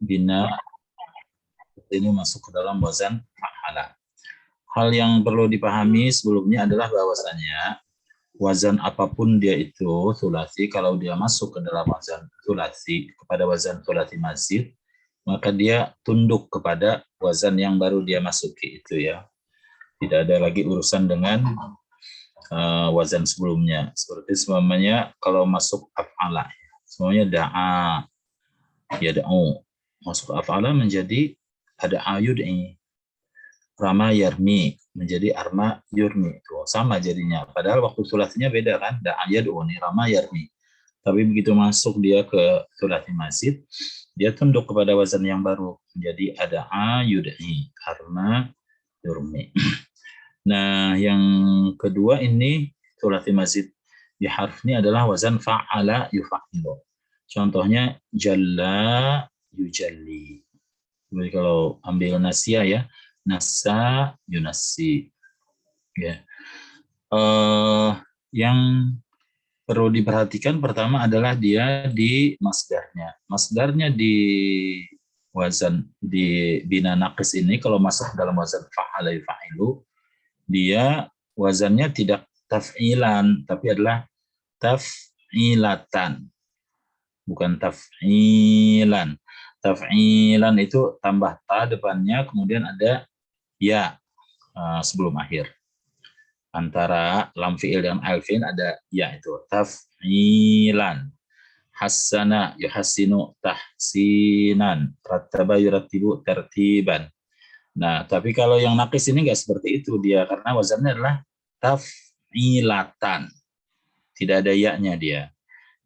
bina ini masuk ke dalam wazan fa'ala. Hal yang perlu dipahami sebelumnya adalah bahwasanya wazan apapun dia itu thulathi, kalau dia masuk ke dalam wazan thulathi, kepada wazan thulathi mazid, maka dia tunduk kepada wazan yang baru dia masuki itu ya. Tidak ada lagi urusan dengan wazan sebelumnya. Seperti semuanya kalau masuk af'ala, semuanya da'a, ya da'u. Masuk af'ala menjadi ada ayud'i. Rama yarmi menjadi arma yurmi, itu sama jadinya. Padahal waktu sulasinya beda kan, da'a yad'u nih rama yarmi. Tapi begitu masuk dia ke sulasi mazid, dia tunduk kepada wazan yang baru menjadi ada'a yud'i, arma yurmi. Nah, yang kedua ini sulasi mazid di harf ini adalah wazan fa'ala yufa'ilu. Contohnya jalla yujalli. Jadi kalau ambil nasiyah ya, nasa yunasi, ya. Yang perlu diperhatikan pertama adalah dia di masdarnya. Masdarnya di wazan di bina naqis ini kalau masuk dalam wazan fa'ala yufa'ilu, dia wazannya tidak taf'ilan tapi adalah taf'ilatan, bukan taf'ilan. Taf'ilan itu tambah ta depannya, kemudian ada ya sebelum akhir. Antara lam fi'il dan al fi'il ada ya, itu taf'ilan. Hassana yuhassinu tahsinan. Rattaba yurattibu tertiban. Nah, tapi kalau yang naqis ini enggak seperti itu dia, karena wazannya adalah taf'ilatan. Tidak ada ya-nya dia.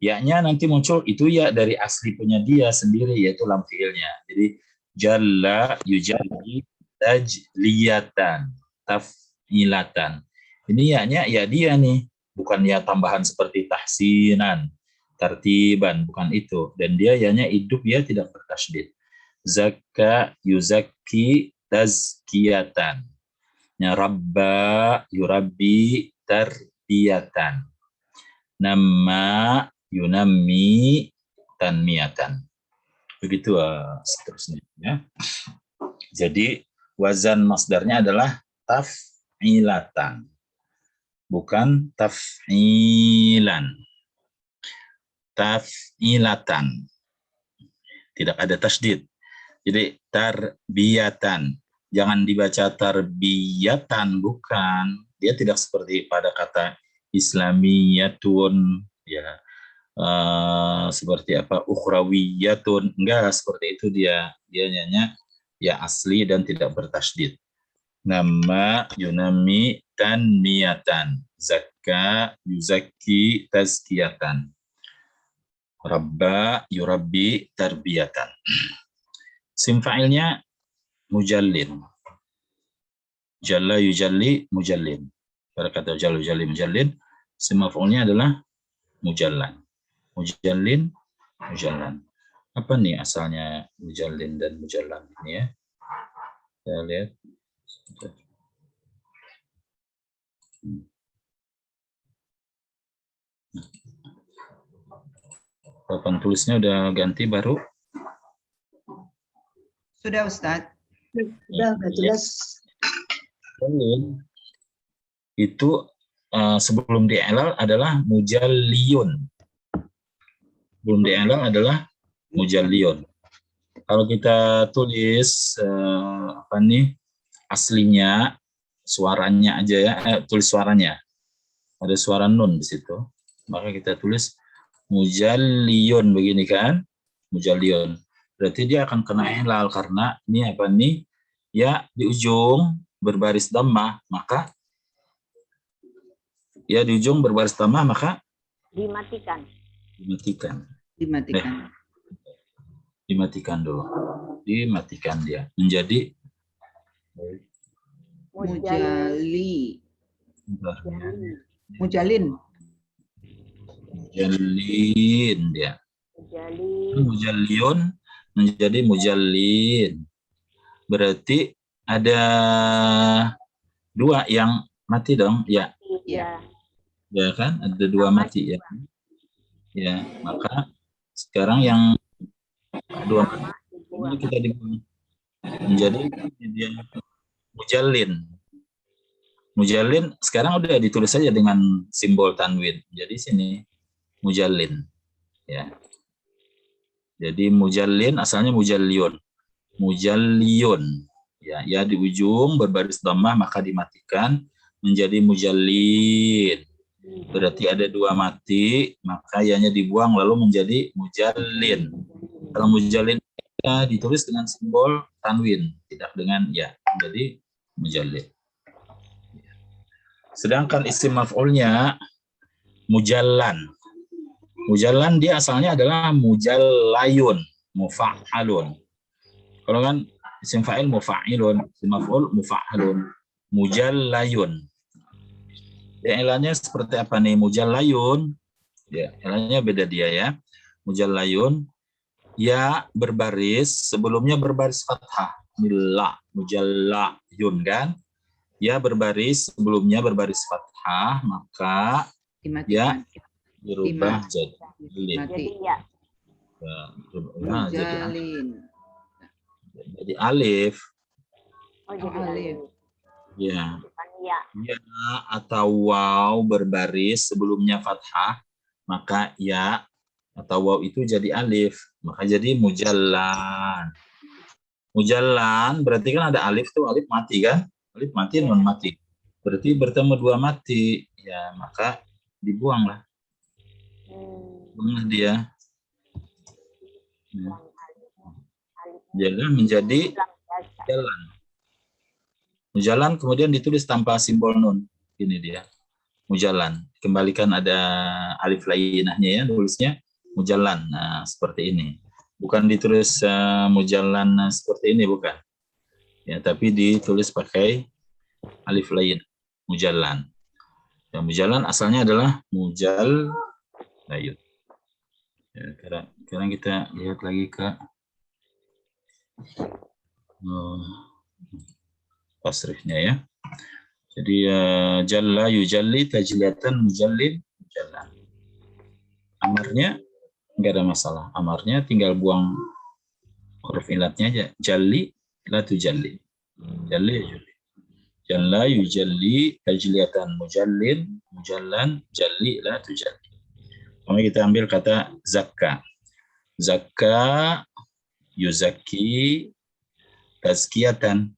Ya-nya nanti muncul itu ya dari asli punya dia sendiri, yaitu lam fi'ilnya. Jadi jalla yujalli tajliyatan taf'ilatan. Ini ya-nya ya dia nih, bukan ya tambahan seperti tahsinan, tertiban, bukan itu. Dan dia ya-nya hidup, ya tidak bertasydid. Zakka yuzakki tazkiyatan. Ya rabba yurabbi tarbiyatan. Nama yunammi tanmiyatan. Begitu seterusnya ya. Jadi wazan masdarnya adalah taf'ilatan, bukan taf'ilan. Taf'ilatan. Tidak ada tasydid. Jadi tarbiyatan. Jangan dibaca tarbiyatan, bukan. Dia tidak seperti pada kata islamiyatun, ya. Seperti apa, ukhrawiyatun, enggak seperti itu dia nyanyi ya asli dan tidak bertasydid. Nama yunami tanmiyatan, zakka yuzakki tazkiyatan, rabba yurabbi tarbiyatan. Sim fa'ilnya mujallin, jalla yujalli mujallin. Pada kata jalla yujalli mujallin, sim maf'ulnya adalah mujallan. Mujallin, mujallan. Apa nih asalnya mujallin dan mujallan ini ya? Kita lihat. Papan tulisnya udah ganti baru? Sudah Ustadz. Sudah jelas. Itu sebelum di'ilal adalah mujalliyun. Belum di'ilal adalah mujalliyun. Kalau kita tulis apa nih aslinya, suaranya aja ya, tulis suaranya. Ada suara nun di situ. Maka kita tulis mujalliyun begini kan? Mujalliyun. Berarti dia akan kena ilal karena ini apa nih? Ya di ujung berbaris dhammah, maka ya di ujung berbaris dhammah maka Dimatikan. Dimatikan dulu. Dimatikan dia menjadi Mujalli. Mujallin dia. Mujalliyun menjadi mujallin. Berarti ada dua yang mati dong, ya. Ya. Ya kan? Ada dua mati ya. Ya, maka sekarang yang dua mati Ini kita dibuang. Menjadi dia mujallin. Mujallin sekarang udah ditulis saja dengan simbol tanwin. Jadi sini mujallin. Ya. Jadi mujallin asalnya mujalliyun. Mujalliyun. Ya di ujung berbaris dhammah maka dimatikan menjadi mujallin. Berarti ada 2 mati, maka yanya dibuang lalu menjadi mujallin. Kalau mujallin ya, ditulis dengan simbol tanwin, tidak dengan ya. Jadi mujallin. Sedangkan isim maf'ulnya mujallan. Mujallan dia asalnya adalah mujallayun, mufa'alun. Kalau kan isim fa'il mufa'ilun, isim maf'ul mufa'alun, mujallayun. Ya, ilahnya seperti apa nih? Mujallayun. Ya, ilahnya beda dia ya. Mujallayun. Ya berbaris, sebelumnya berbaris fathah. Milla, mujallayun kan? Ya berbaris, sebelumnya berbaris fathah, maka Dimatikan. ya dirubah jadi lin. Mati. ya. Nah, Mujalin. jadi alif. Oh, Oh, jadi alif. Ya. bukan ya. Ya atau waw berbaris sebelumnya fathah, maka ya atau waw itu jadi alif, maka jadi mujallan. Mujallan berarti kan ada alif tuh, alif mati kan? Alif mati, nun mati. Berarti bertemu 2 mati, ya maka dibuanglah. Buanglah dia. Ya. Jalan menjadi jalan. Mujalan kemudian ditulis tanpa simbol nun. Ini dia. Mujalan. Kembalikan ada alif lainahnya ya, tulisnya mujalan. Nah, seperti ini. Bukan ditulis mujalan seperti ini, bukan. Ya, tapi ditulis pakai alif lain. Mujalan. Ya, mujalan asalnya adalah mujal layut. Ya, sekarang kita lihat lagi ke tasrifnya ya. Jadi jalla yujalli tajliyatan mujallin mujallan. Amarnya enggak ada masalah. Amarnya tinggal buang huruf ilatnya aja. Jalli la tujalli. Jalli yujalli. Jalla yujalli tajliyatan mujallin mujallan jalli la tujalli. Kemudian kita ambil kata zakka. Zakka yuzakki tazkiyatan.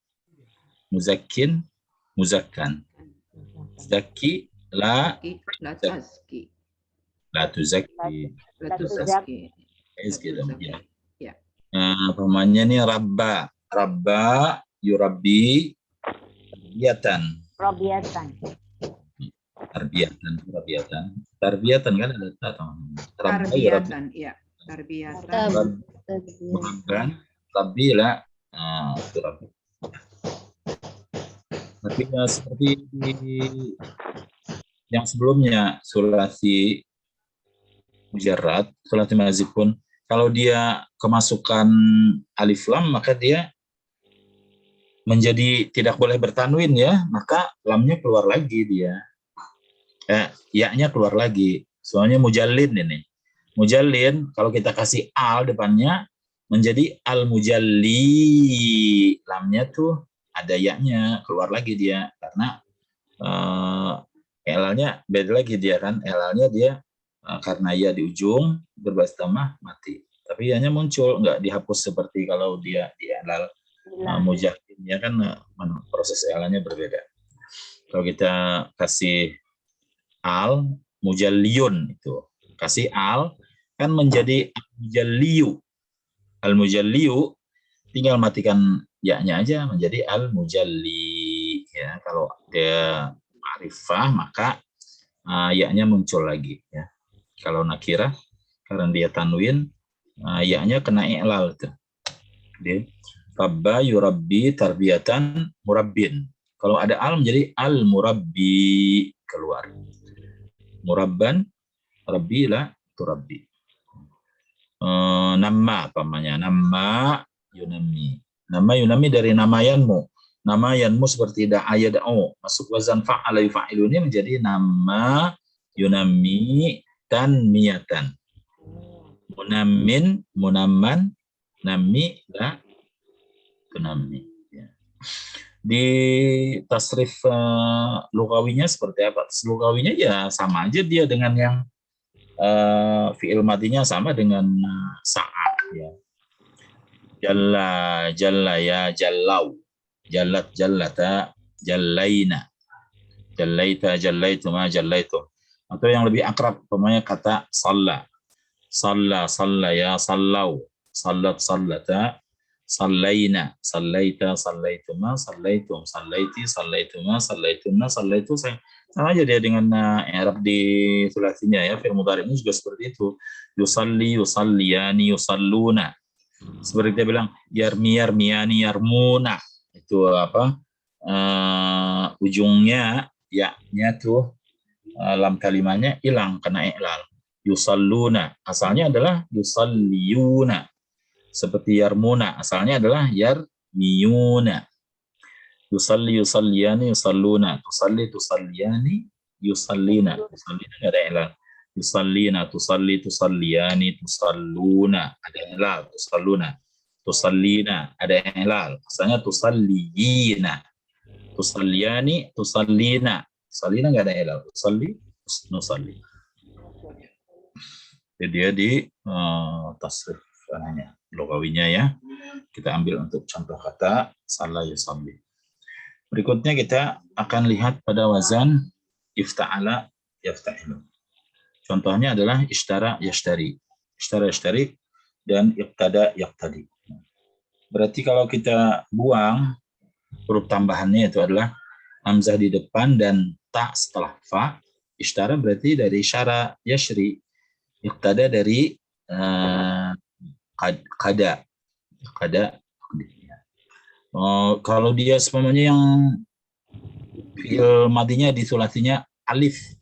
Muzakkin muzakkan. Zaki la Tazki. la tuzakki. La tuzakki. Ya. Pemainnya nih rabba. Rabba yurabbi tarbiyatan. Tarbiyatan kan ada atau Tarbiyatan, ya. Tarbiyatan. Murabban rabbi la turabbi. Tapi seperti yang sebelumnya sulasi mujarrad, sulasi mazid pun kalau dia kemasukan alif lam maka dia menjadi tidak boleh bertanwin ya, maka lamnya keluar lagi dia. Ya-nya keluar lagi. Soalnya mujallin ini. Mujallin kalau kita kasih al depannya menjadi al mujalli. Lamnya tuh ada ya-nya, keluar lagi dia karena elal-nya beda lagi dia kan. Elal-nya dia karena ya di ujung berbaris dhammah mati. Tapi ya-nya muncul, enggak dihapus seperti kalau dia di elal mujallin ya kan, proses elal-nya berbeda. Kalau kita kasih al mujalliyun itu, kasih al kan menjadi al-mujalliyu. Al-mujalliyu tinggal matikan ya-nya aja menjadi al-mujalli ya. Kalau dia ma'rifah maka ya-nya muncul lagi ya. Kalau nakirah karena dia tanwin ya-nya kena i'lal tuh. Jadi rabba yurabbi tarbiyatan murabbin. Kalau ada al menjadi al-murabbi keluar. Murabban rabbi la turabbi. Nama pamannya, nama yunami. Nama yunami dari namayanmu. Namayanmu seperti da'aya da'u. Masuk wazan fa'ala yufa'ilu ini menjadi nama yunami tanmiyatan. Munamin, munamman, Nami la tunami. Ya. Di tasrif lugawinya seperti apa? Lugawinya ya sama aja dia dengan yang fi'il madinya sama dengan saat ya. Jalla jalla ya jallau. Jallat jallata jallaina. Jallaita jallaituma jallaitum. Atau yang lebih akrab namanya kata salla. Salla salla ya sallau. Sallat sallata sallaina, sallaita, sallaituma, sallaitum, sallaiti, sallaituma, sallaitunna, sallaitu. Sama aja dia dengan i'rab di sulasinya ya. Fi'il mudhari ini juga seperti itu. Yusalli, yusalliyani, yusalluna. Seperti dia bilang yarmi, yarmiyani, yarmuna. Itu apa? Ujungnya ya-nya tuh lam kalimahnya hilang kena i'lal. Yusalluna asalnya adalah yusalliyuna. Seperti yarmuna asalnya adalah yarmiyuna. Yusalli yusalliyani yusalluna. Tusalli tusalliyani yusallina. Tusallina enggak ada i'lal. Yusallina tusalli tusalliyani tusalluna ada i'lal. Tusalluna tusallina ada i'lal. Asalnya tusalliyina. Tusalliyani tusallina. Tusallina enggak ada i'lal. Tusalli nusalli. Jadi dia di tasrif lugawinya ya. Kita ambil untuk contoh kata salla yusalli. Berikutnya kita akan lihat pada wazan ifta'ala yafta'ilu. Contohnya adalah ishtara yashtari. Ishtara yashtari dan iqtada yaqtadi. Berarti kalau kita buang huruf tambahannya itu adalah hamzah di depan dan ta setelah fa. Ishtara berarti dari syara yashri. Iqtada dari kada. Kalau dia semuanya yang fi'il madinya disulasinya alif,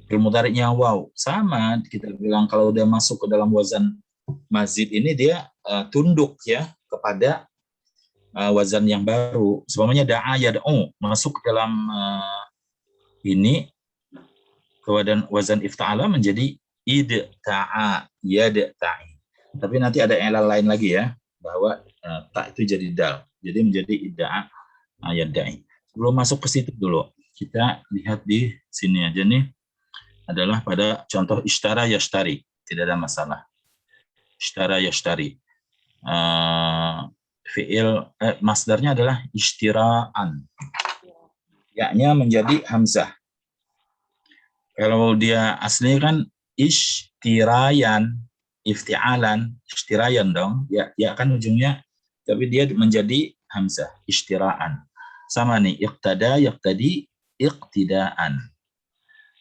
fi'il mudhari'nya waw, sama kita bilang kalau udah masuk ke dalam wazan mazid ini dia tunduk ya kepada wazan yang baru. Semuanya da'a yad'u masuk ke dalam ini ke wazan ifta'ala menjadi idta'a yadta'i. Tapi nanti ada i'lal lain lagi ya, bahwa ta itu jadi dal. Jadi menjadi idda'a yadda'i. Sebelum masuk ke situ dulu, kita lihat di sini aja nih, adalah pada contoh ishtara yashtari. Tidak ada masalah. Ishtara yashtari. Masdarnya adalah ishtiraan. Ya-nya menjadi hamzah. Kalau dia asli kan ishtirayan, ifti'alan, ishtirayan dong. Ya kan ujungnya, tapi dia menjadi hamzah, ishtiraan. Sama nih, iqtada, yaqtadi, iqtidaan.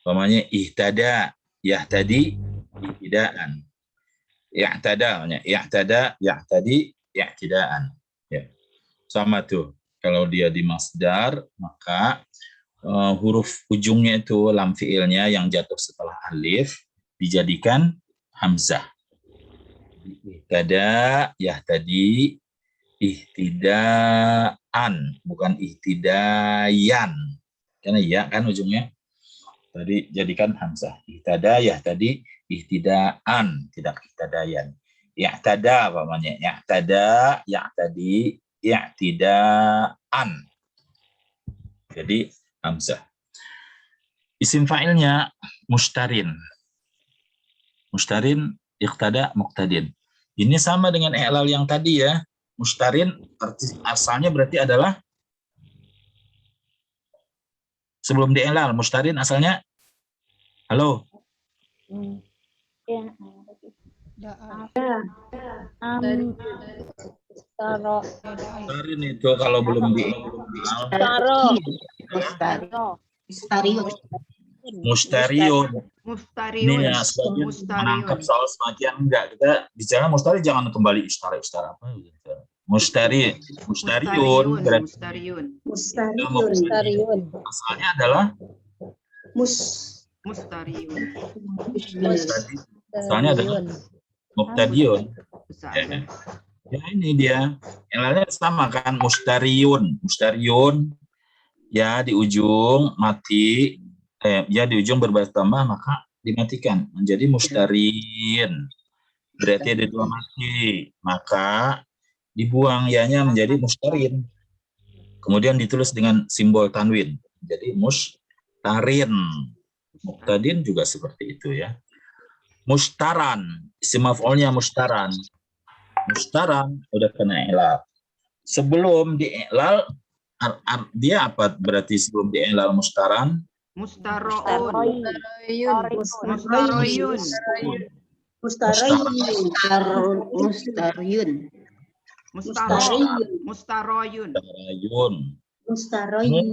Namanya ihtada, yahtadi, iqtidaan. I'tada, i'tada, ya'tadi, i'tidaan. Ya. Sama tuh. Kalau dia di masdar, maka huruf ujungnya itu lam fi'ilnya yang jatuh setelah alif dijadikan hamzah. Ihtada, yahtadi, ihtidaan, bukan ihtidayan. Karena ya kan ujungnya. Tadi jadikan hamzah. Ihtada, yahtadi, ihtidaan, tidak ihtadayan. I'tada apa namanya? I'tada, ya'tadi, i'tidaan. Jadi hamzah. Isim fa'ilnya mushtarin. Mushtarin, iqtada, muqtadin. Ini sama dengan i'lal yang tadi ya. Mushtarin asalnya berarti adalah sebelum di i'lal. Mushtarin asalnya halo. Mushtarin itu kalau belum di Mustariun. Ini ya sebagian menangkap soal sebagian enggak. Kita bicara mustari jangan kembali istara apa gitu. Mustariun. Mustariun. Asalnya adalah Mustariun. Asalnya adalah muqtadiun. Ya ini dia. Yang lainnya sama kan mustariun. Mustariun ya di ujung mati ya di ujung berbaris tambah maka dimatikan menjadi mustarin. berarti ada dua mati, maka dibuang ya-nya menjadi mustarin. Kemudian ditulis dengan simbol tanwin, jadi mustarin. Muqtadin juga seperti itu ya. Mustaran, isim maf'ulnya mustaran. Mustaran udah kena i'lal. Sebelum di'lal dia apa berarti sebelum di'lal mustaran? Mustaroun. Mustaroyun. Mustaroyun. Mustaryun. Mustaroyun. Mustaroyun. Mustaroyun. Mustaroyun.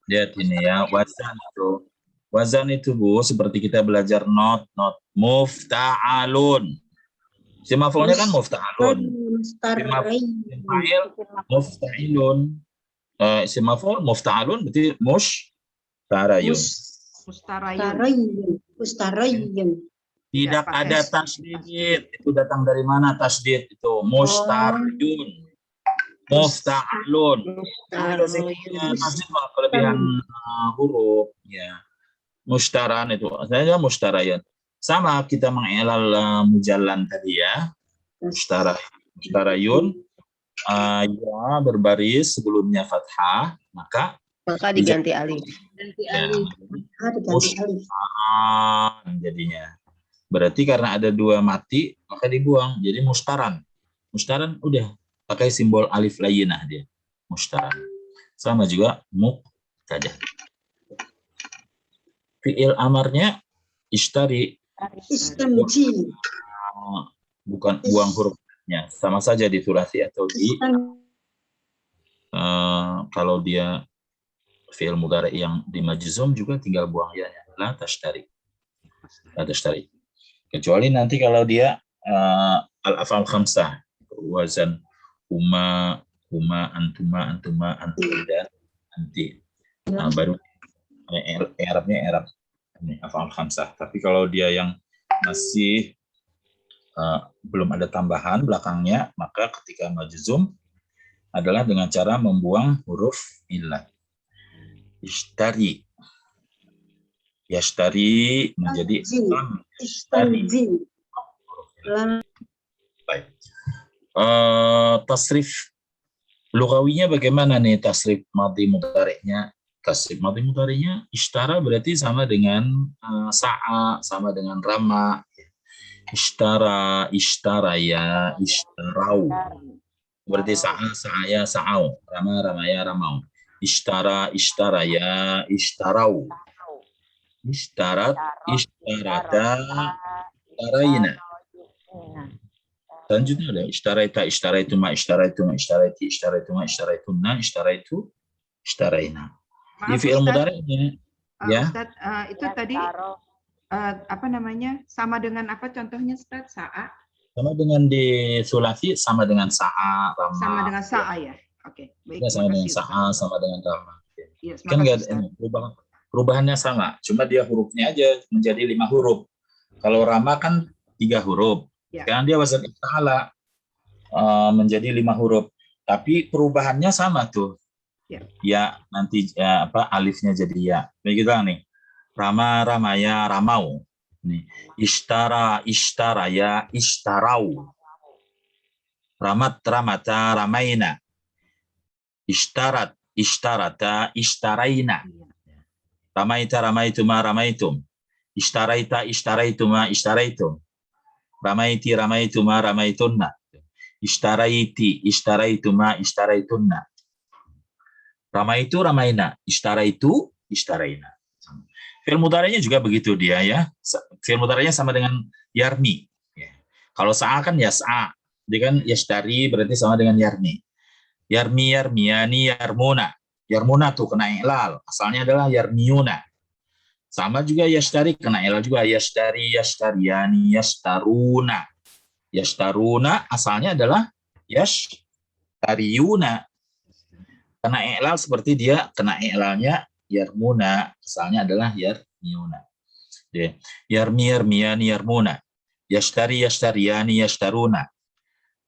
Lihat ini ya, wazan itu. Wazan itu Bu, seperti kita belajar not. Mufta'alun. Si maf'ulnya kan mufta'alun. Fa'il mufta'ilun. Si maf'ul mufta'alun berarti mushtarayun. Mustarayun. Tidak Ya, pakai ada tasdid. Itu datang dari mana tasdid itu? Mustarayun. Mufta'alun. Tasdid kelebihan huruf ya. Mustaran itu saja mustarayun. Sama kita mengilal mujallan tadi ya. Mustarayun. Ya berbaris sebelumnya fathah, maka diganti alif. ya, jadinya. Berarti karena ada dua mati, maka dibuang. Jadi mustaran. Mustaran udah pakai simbol alif layyinah dia. Mustaran. Sama juga muqtada. Fi'il amarnya ishtari. Istamji. Bukan buang hurufnya. Sama saja di thulathi atau di kalau dia fi'il mudhari yang di majzum juga tinggal buang ya-nya. La tashtari. La tashtari. Kecuali nanti kalau dia al-af'al khamsah, wazan huma, antuma, antum dan anti. Baru i'rabnya i'rab ini af'al khamsah. Tapi kalau dia yang masih belum ada tambahan belakangnya, maka ketika majzum adalah dengan cara membuang huruf illah. Ishtari. Yashtari menjadi Istamji. Baik. Tasrif lugawinya bagaimana nih tasrif madhi mudhari'nya? Tasrif madhi mudhari'nya ishtara berarti sama dengan sa'a, sama dengan rama. Ishtara, ishtaraya, ishtarau. Berarti sa'a, sa'aya, sa'au. Rama, ramaya, ramau. Ishtara, ishtaraya, ishtarau. Ishtarat, ishtarata, ishtarayna. Selanjutnya ada ishtaraita, ishtaraituma, ishtaraituma, ishtaraiti, ishtaraituma, ishtaraituna, ishtaraitu, ishtarayna. Di fi'il mudhari'nya ya. Ustaz, itu tadi apa namanya? Sama dengan apa contohnya Ustaz? Sa'a? Sama dengan di sulasi, sama dengan sa'a, rama. Sama dengan sa'a ya. Oke, baik. Ya, sama dengan sa'a, sama dengan rama. Yes, Kan nggak perubahannya sama, cuma dia hurufnya aja menjadi 5 huruf. Kalau rama kan 3 huruf. Ya. Sekarang dia wazan ifta'ala menjadi 5 huruf. Tapi perubahannya sama tuh. Ya nanti alifnya jadi ya. Begitu nih. Rama, ramaya, ramau. Nih. Ishtara, ishtaraya, ishtarau. Ramat, ramata, ramaina. Ishtarat, ishtarata, ishtaraina. Ramaita, ramaituma, ramaitum. Ishtaraita, ishtaraituma, ishtaraitum. Ramaiti, ramaituma, ramaitunna. Ishtaraiti, ishtaraituma, ishtaraitunna. Ramaitu, ramaina. Ishtaraitu, ishtaraina. Fi'il mudhari'nya juga begitu dia ya. Fi'il mudhari'nya sama dengan yarmi. Kalau sa'a kan yas'a. Dia kan yashtari berarti sama dengan yarmi. Yarmi, yarmiyani, yarmuna. Yarmuna tuh kena i'lal. Asalnya adalah yarmiyuna. Sama juga yashtari kena i'lal juga. Yashtari, yashtariyani, yashtaruna. Yashtaruna asalnya adalah yashtariyuna. Kena i'lal seperti dia kena i'lalnya yarmuna. Asalnya adalah yarmiyuna. Yarmi, yarmiyani, yarmuna. Yashtari, yashtariyani, yashtaruna.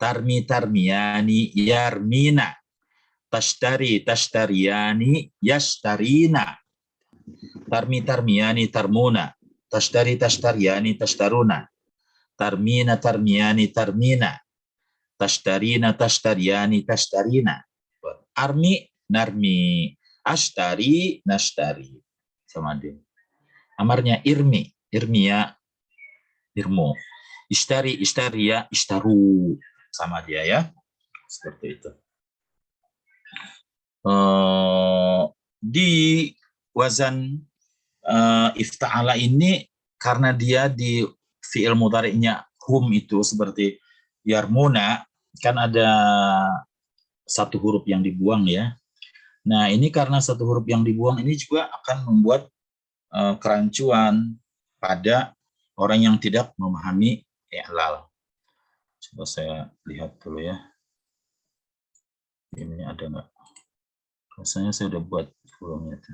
Tarmi, tarmiyani, yarmina. Tashtari, tashtariyani, yashtarina. Tarmi, tarmiyani, tarmuna. Tashtari, tashtariyani, tashtaruna. Tarmina, tarmiyani, tarmina. Tashtarina, tashtariani, tashtarina. Armi, narmi. Ashtari, nashtari. Sama dia. Amarnya irmi, irmiya, irmu. Ishtari, ishtariya, ishtaru. Sama dia ya. Seperti itu. Di wazan ifta'ala ini karena dia di fi'il mudhari'nya hum itu seperti yarmuna, kan ada satu huruf yang dibuang ya. Nah, ini karena satu huruf yang dibuang ini juga akan membuat kerancuan pada orang yang tidak memahami i'lal. Coba saya lihat dulu ya. Ini ada nggak? Rasanya saya udah buat volumenya itu.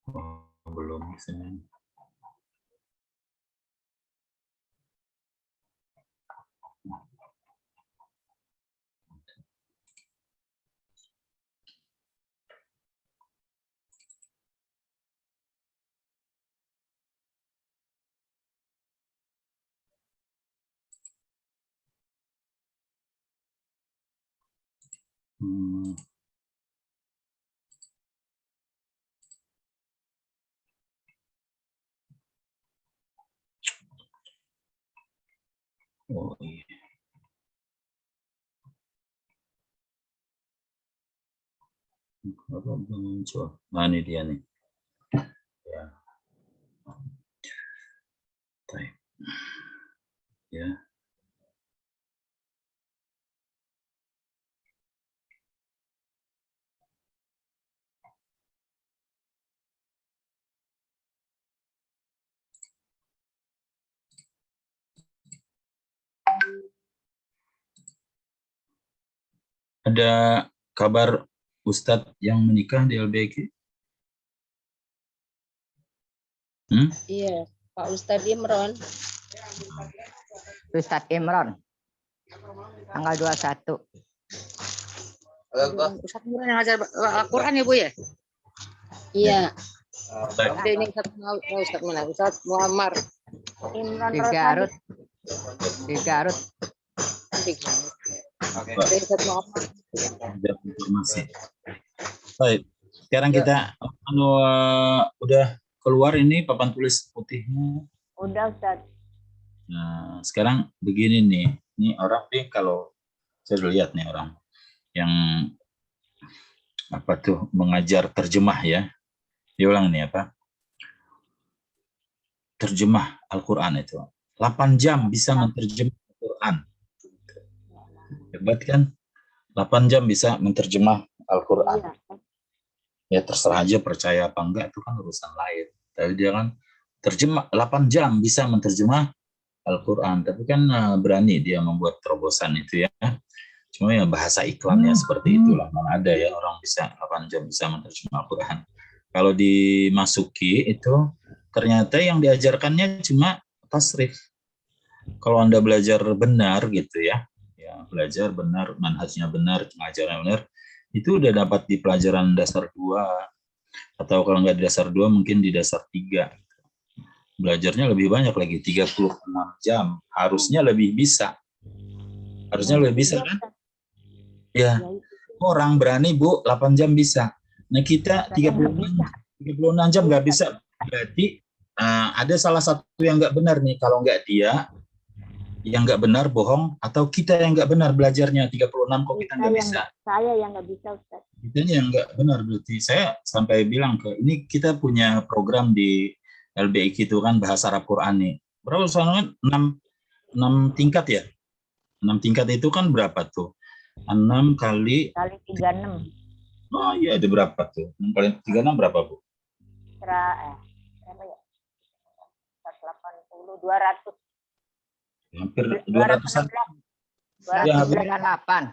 Oh, belum sini. Oh iya. Apa belum muncul? Nah, ini dia nih. Ya. Baik. Ya. Ada kabar Ustadz yang menikah di LBG? Iya, Pak Ustadz Imron. Ustadz Imron. Tanggal 21. Ustadz Imron yang ngajar Al-Quran ya, Bu ya? Iya. Ada ini Ustadz mana? Ustadz Muammar. Imron Di Garut. Di Garut. Ustadz Muammar. Ada informasi. Baik. Sekarang kita udah keluar ini papan tulis putihnya. Udah, Ustadz. Nah, sekarang begini nih. Ini orang nih kalau saya udah lihat nih orang yang apa tuh mengajar terjemah ya. Diulang nih apa? Terjemah Al-Qur'an itu. 8 jam bisa menerjemah Al-Qur'an. Hebat kan? 8 jam bisa menerjemah Al-Qur'an. Ya terserah aja percaya apa enggak itu kan urusan lain. Tapi dia kan terjemah 8 jam bisa menerjemah Al-Quran. Tapi kan berani dia membuat terobosan itu ya. Cuma ya bahasa iklannya seperti itulah. Mana ada ya orang bisa 8 jam bisa menerjemah Al-Quran. Kalau dimasuki itu ternyata yang diajarkannya cuma tasrif. Kalau Anda belajar benar gitu ya belajar benar, manhajnya benar, pengajarannya benar, itu udah dapat di pelajaran dasar 2 atau kalau nggak di dasar 2 mungkin di dasar 3. Belajarnya lebih banyak lagi 36 jam. Harusnya lebih bisa. Harusnya lebih bisa kan? Ya. Orang berani Bu 8 jam bisa. Nah kita 36 jam nggak bisa. Berarti ada salah satu yang nggak benar nih. Kalau nggak dia yang nggak benar bohong atau kita yang nggak benar belajarnya 36 kok kita nggak bisa. Saya yang nggak bisa, Ustaz. Kita yang nggak benar berarti. Saya sampai bilang ke ini kita punya program di LBIQ itu kan bahasa Arab Quran nih. Berapa soalnya 6 tingkat ya? 6 tingkat itu kan berapa tuh? 6 kali 36. Oh iya ada berapa tuh? 6 kali 36 berapa Bu? Berapa ya? 180, 200. Hampir 200-an. Ya, 98.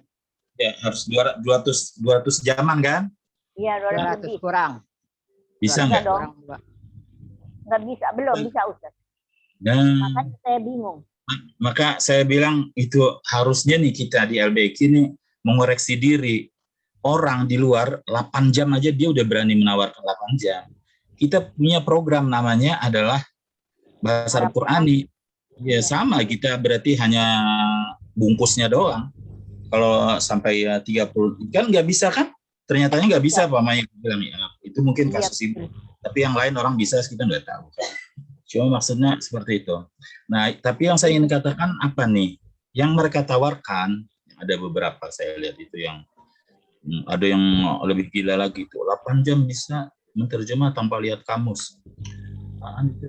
Ya, harus 200 jaman kan? Iya, 200 kurang. Bisa nggak? dong. Nggak bisa, belum bisa Ustaz. Nah, Makanya saya bingung. maka saya bilang itu harusnya nih kita di LBQ ini mengoreksi diri. orang di luar 8 jam aja dia udah berani menawarkan 8 jam. Kita punya program namanya adalah bahasa Arab Qurani. Ya sama, kita berarti hanya bungkusnya doang. Kalau sampai 30 kan nggak bisa kan? Ternyatanya nggak bisa Pak Maya bilang ya. Itu mungkin kasus ini. Tapi yang lain orang bisa, kita nggak tahu. Cuma maksudnya seperti itu. Nah, tapi yang saya ingin katakan apa nih? Yang mereka tawarkan, ada beberapa saya lihat itu yang ada yang lebih gila lagi tuh. 8 jam bisa menerjemah tanpa lihat kamus.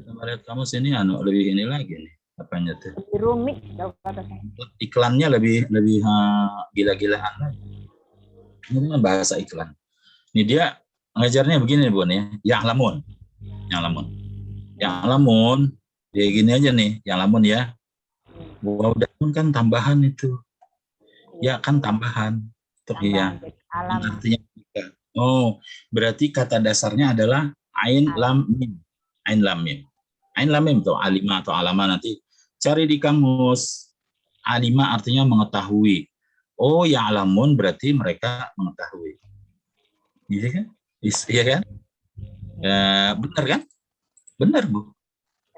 Tanpa lihat kamus ini lebih ini lagi nih. Apanya tuh? Lebih rumit kalau kata saya. Iklannya lebih gila-gilaan lagi. Ini kan bahasa iklan. Ini dia ngajarnya begini Bun ya. Yang lamun. Ya gini aja nih, yang lamun ya. Wow, dan kan tambahan itu. Ya kan tambahan. Iya. Artinya oh, berarti kata dasarnya adalah ain lam mim. Ain lam mim. Ain lam mim atau alima atau alama nanti cari di kamus. Alima artinya mengetahui. Oh, ya alamun berarti mereka mengetahui. Iya kan? Iya kan? Ya, benar kan? Benar, Bu.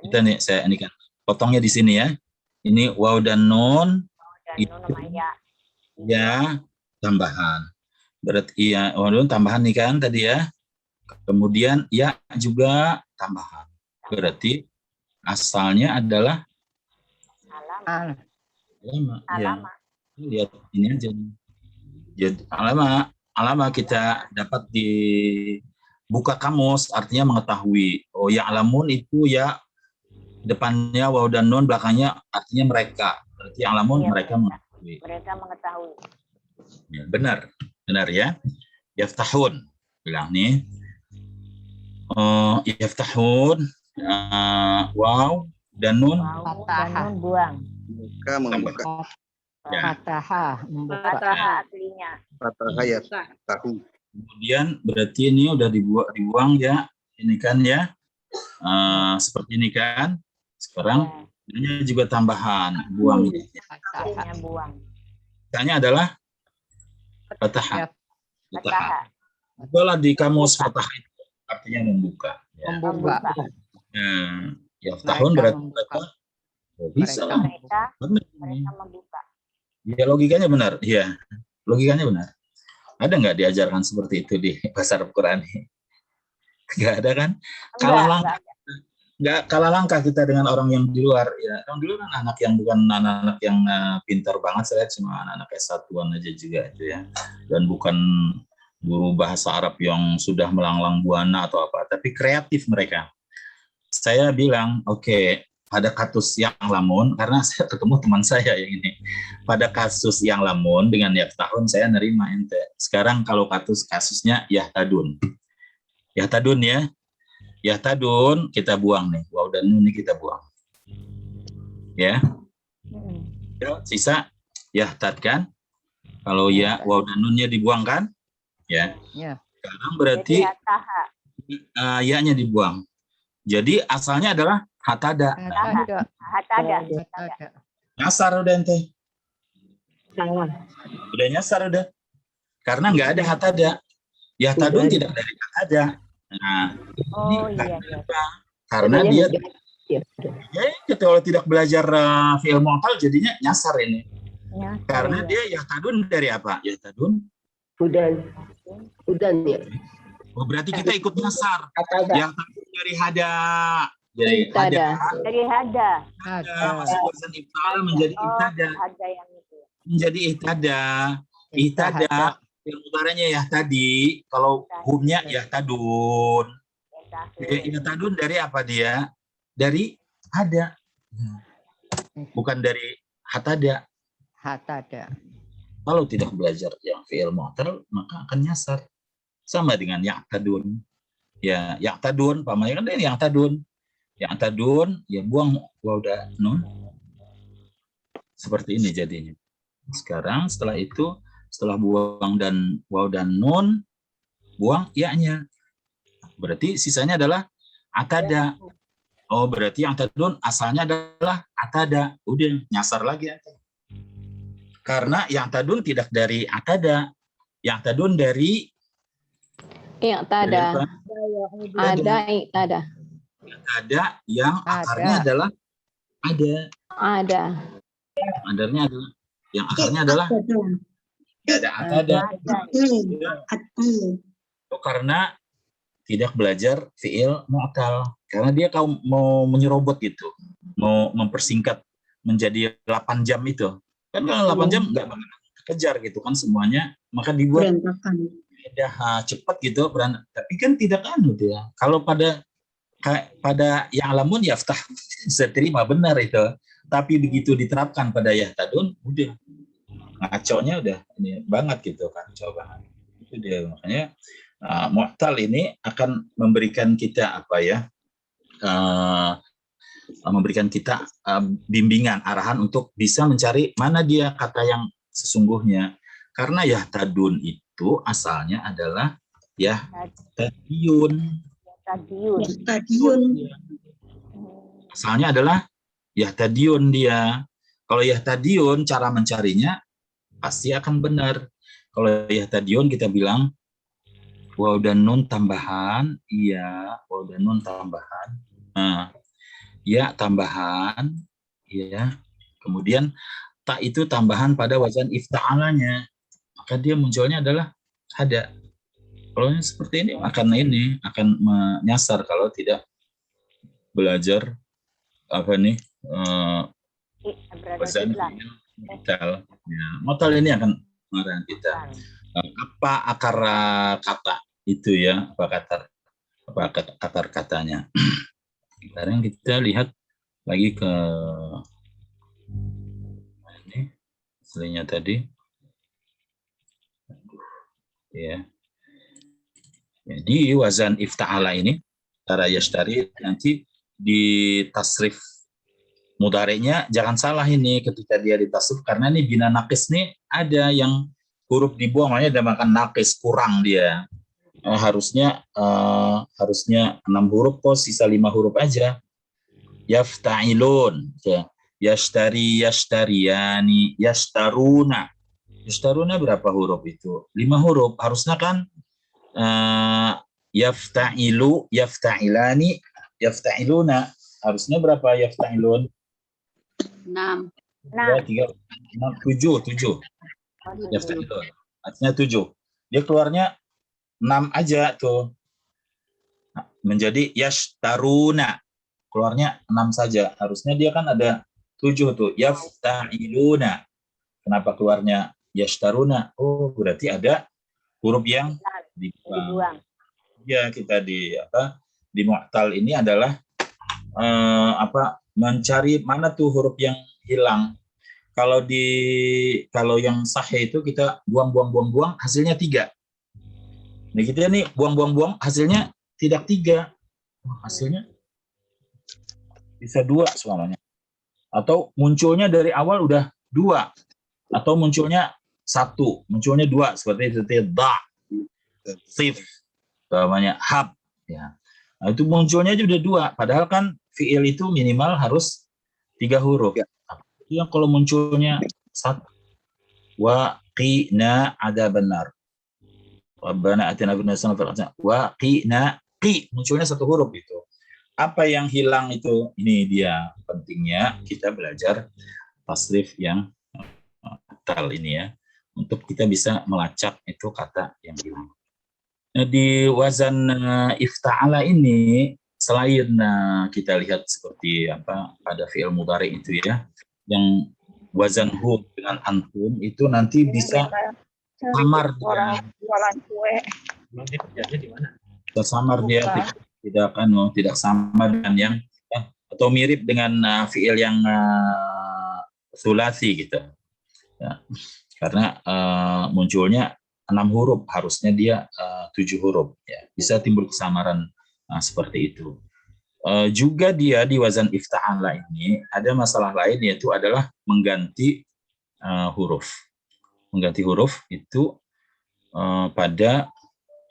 Kita nih, saya ini kan potongnya di sini ya. Ini waw dan nun itu ya tambahan. Berarti ya waw dan nun tambahan nih kan tadi ya. Kemudian ya juga tambahan. Berarti asalnya adalah alama. Ya. Lihat ini aja. Jadi alama kita dapat di buka kamus artinya mengetahui. Oh, ya alamun itu ya depannya waw dan nun, belakangnya artinya mereka. Berarti yang alamun mereka mengetahui. Mereka mengetahui. Ya, benar ya. Yaftahun bilang nih. Yaftahun waw dan nun. Wow, dan nun buang. Membuka. Ya. Fathah membuka. Fathah aslinya. Fathah ya tahu. Kemudian berarti ini udah dibuang ya. Ini kan ya. Seperti ini kan. Sekarang ini juga tambahan buang. Aslinya buang. Katanya adalah fathah. Fathah. Itulah di kamus fathah itu artinya membuka. Ya. Membuka. Ya tahun berarti membuka. mereka bisa lah. Mereka membuka. Ya logikanya benar. Iya, logikanya benar. Ada nggak diajarkan seperti itu di bahasa Arab Quran? Nggak ada kan? Kalah langkah kita dengan orang yang di luar. Ya, orang di luar kan anak yang bukan anak-anak yang pintar banget, saya lihat cuma anak-anak S1-an aja juga itu ya. Dan bukan guru bahasa Arab yang sudah melanglang buana atau apa, tapi kreatif mereka. Saya bilang, oke, pada kasus yang lamun, karena saya ketemu teman saya yang ini, pada kasus yang lamun dengan yaftahun saya nerima ente. Sekarang kalau kasusnya yahtadun ya, yahtadun kita buang nih, waw dan nun ini kita buang, ya. Sisa yahtad kan, kalau ya waw dan nunnya dibuang kan, ya. Sekarang berarti ya-nya dibuang. Jadi asalnya adalah hatada. Hatada. Nyasar udah ente. Udah nyasar udah. Karena nggak ada hatada. Yahtadun tidak dari hatada. Nah, Oh iya. karena dia kalau tidak belajar fi'il mu'tal jadinya nyasar ini. Karena dia yahtadun dari apa? Yahtadun. Udan ya. Oh, berarti kita ikut nyasar. Yang dari hada. Dari hada. Masuk wazan if'al menjadi ihtada. Menjadi ihtada. Ihtada. Yang utaranya ya tadi. Kalau humnya yahtadun. Yahtadun dari apa dia? Dari hada. Bukan dari hatada. Kalau tidak belajar yang fi'il mu'tal maka akan nyasar. Sama dengan yahtadun. Ya, yahtadun, pamanya kan ini yahtadun. Yahtadun, ya buang waw dan nun. Seperti ini jadinya. Sekarang setelah itu, setelah buang dan waw dan nun, buang ya-nya. Berarti sisanya adalah atada. Oh, berarti yahtadun asalnya adalah atada. Udah, nyasar lagi. Karena yahtadun tidak dari atada. Ya'tadun dari I'tada. apa? Ada i'tada. Ada yang akarnya Ada. adalah ada. Ada. Adarnya adalah yang akarnya adalah tidak ada. Itu karena tidak belajar fiil mu'tal. Karena dia mau menyerobot gitu. Mau mempersingkat menjadi 8 jam itu. Kan kalau 8 jam nggak bakal kejar gitu kan semuanya. Maka dibuat udah cepat gitu. Tapi kan tidak ya. Kalau pada yang alamun yaftah bisa terima benar itu. Tapi begitu diterapkan pada yahtadun, udah ngaconya udah ini banget gitu kan, coba itu dia. Makanya mu'tal ini akan memberikan kita apa ya, memberikan kita bimbingan, arahan untuk bisa mencari mana dia kata yang sesungguhnya. Karena yahtadun itu asalnya adalah yahtadiyun. Asalnya adalah yahtadiyun dia. Kalau yahtadiyun cara mencarinya pasti akan benar. Kalau yahtadiyun kita bilang waw dan nun tambahan, iya, waw dan nun tambahan. Nah, ya tambahan, iya. Kemudian tak itu tambahan pada wazan ifta'alanya. Maka dia munculnya adalah ada. Kalau seperti ini akan menyasar kalau tidak belajar apa nih wazan mu'tal. Ya, mu'tal ini akan mengarahkan kita. Apa akar kata itu ya? Apa akar katanya? Sekarang kita lihat lagi ke ini aslinya tadi. Ya. Jadi wazan ifta'ala ini cara yashtari nanti di tasrif mudhari'nya jangan salah ini ketika dia ditasrif, karena ini bina naqis nih ada yang huruf dibuang, makanya dia makan naqis, kurang dia. Harusnya 6 huruf kok sisa 5 huruf aja. Yafta'ilun, ya. Yashtari, yashtariyani, yashtaruna. Yashtaruna berapa huruf itu? 5 huruf. Harusnya kan yafta'ilu, yafta'ilani, yafta'iluna. Harusnya berapa yafta'ilun? 6. 7. Yafta'ilun. Artinya 7. Dia keluarnya 6 aja tuh. Menjadi yashtaruna. Keluarnya 6 saja. Harusnya dia kan ada 7 tuh. Yafta'iluna. Kenapa keluarnya yashtaruna? Oh, berarti ada huruf yang dibuang. Ya, kita di mu'tal ini adalah mencari mana tuh huruf yang hilang. Kalau yang sahih itu kita buang hasilnya 3. Nah, kita nih buang hasilnya tidak 3. Hasilnya bisa 2 semuanya. Atau munculnya dari awal udah 2. Atau munculnya 1, munculnya 2 seperti da, sif, namanya hab ya. Nah, itu munculnya aja udah 2, padahal kan fiil itu minimal harus 3 huruf. Ya. Yang kalau munculnya 1, wa qina adzabannar. Rabbana atina fid dunya hasanah wa qina, munculnya 1 huruf itu. Apa yang hilang itu? Ini dia pentingnya kita belajar tasrif yang mu'tal ini ya, untuk kita bisa melacak itu kata yang hilang. Nah, di wazan ifta'ala ini selain kita lihat seperti pada fi'il mudhari itu ya, yang wazan hum dengan antum itu nanti bisa samar dia. Bisa samar dia, tidak sama dengan yang atau mirip dengan fi'il yang sulasi gitu. Ya. Karena munculnya 6 huruf, harusnya dia 7 huruf. Ya. Bisa timbul kesamaran seperti itu. Juga dia di wazan ifta'ala ini ada masalah lain, yaitu adalah mengganti huruf. Mengganti huruf itu pada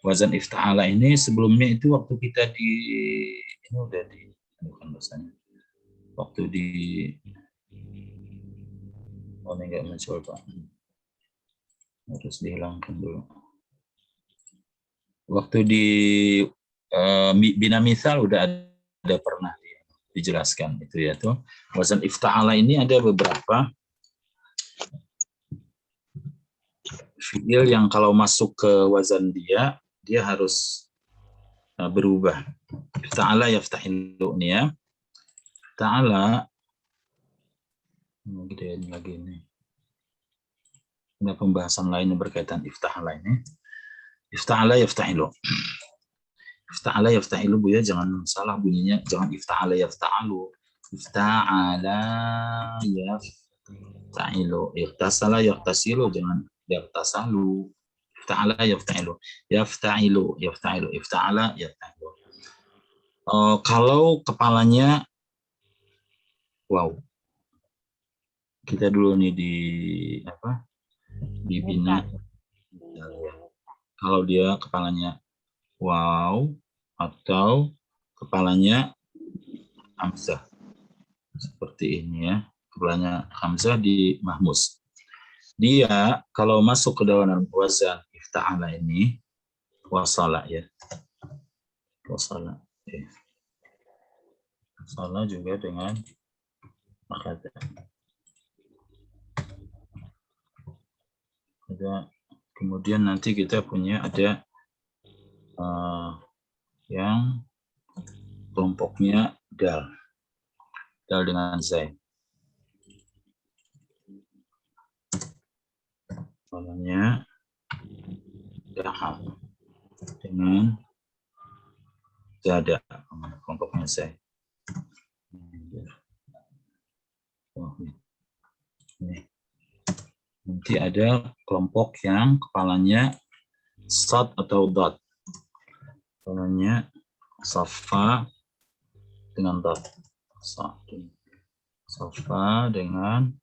wazan ifta'ala ini sebelumnya itu waktu kita waktu di ini enggak muncul Pak, harus dihilangkan dulu. Waktu di bina misal udah ada pernah dijelaskan itu ya tuh. Wazan ifta'ala ini ada beberapa fiil yang kalau masuk ke wazan dia harus berubah. Ifta'ala yaftahilu nih ya. Ifta'ala gedein lagi ini. Ada pembahasan lain yang berkaitan ifta'ala ini. Ifta'ala yaftahilu. Ifta'ala yaftahilu Bu ya, jangan salah bunyinya, jangan ifta'ala yafta'alu. Ifta'ala yaftahilu. Ikhtasala yaftasilu, jangan yaftasalu. Ifta'ala yaftahilu. Yaftahilu, yaftahilu. Ifta'ala yaftahilu. Kalau kepalanya wow. Kita dulu nih di apa? Di bina. Kalau dia kepalanya wow atau kepalanya hamzah seperti ini ya, kepalanya hamzah di mahmus, dia kalau masuk ke dalam wazan ifta'ala ini wasala ya, wasala ya. Wasala juga dengan akhada. Ada kemudian nanti kita punya ada yang kelompoknya dal dengan zai. Namanya daha dengan zada, kelompoknya zai. Ini. Nanti ada kelompok yang kepalanya sad atau dot. Kepalanya safa dengan dot. Safa dengan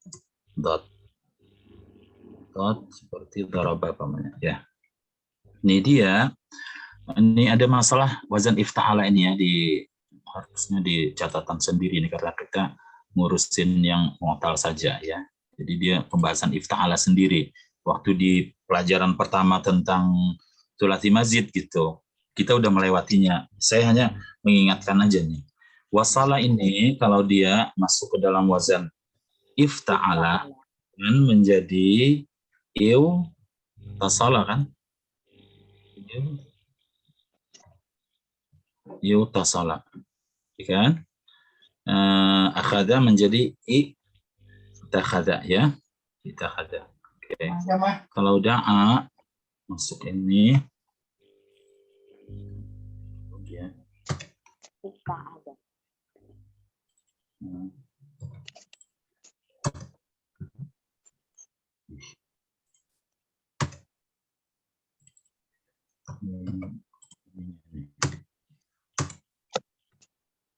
dot. Dot seperti daraba pamannya ya. Ini dia. Ini ada masalah wazan ifta'ala ini ya, harusnya di catatan sendiri nih karena kita ngurusin yang mu'tal saja ya. Jadi dia pembahasan ifta'ala sendiri. Waktu di pelajaran pertama tentang thulathi mazid gitu, kita udah melewatinya. Saya hanya mengingatkan aja nih. Wasala ini kalau dia masuk ke dalam wazan ifta'ala kan menjadi iu tasala kan? Iu tasala. Kan? Akhada menjadi itakhada ya, itakhada. Oke. Kalau da'a masuk ini, kemudian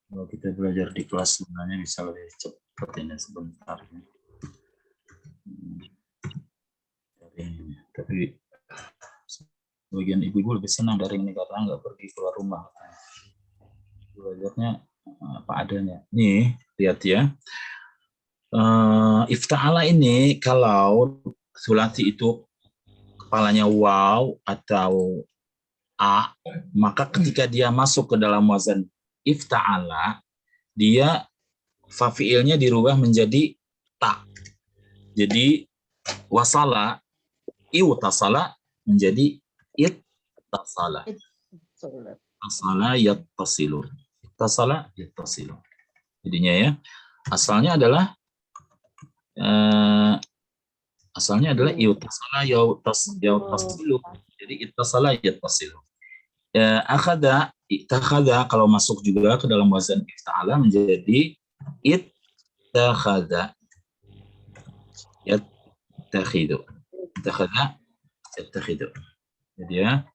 kalau kita belajar di kelas sebenarnya bisa lebih cepat ini sebentar. Tapi bagian ibu-ibu lebih senang dari ini karena nggak pergi keluar rumah. Belajarnya apa adanya. Nih, lihat ya. Ifta'ala ini kalau sulati itu kepalanya waw atau a, maka ketika dia masuk ke dalam wazan ifta'ala, dia fafiilnya dirubah menjadi ta. Jadi wasala iutasala menjadi ittasala. Tasala yattasilu. Tasala yattasilu. Jadinya ya, asalnya adalah iutasala yattasilu. Jadi ittasala yattasilu. Akhada, ittakhadha kalau masuk juga ke dalam wazan ifta'ala menjadi ittakhadha. Yattakhidu. Ittakhadha yattakhidu. Jadi ya.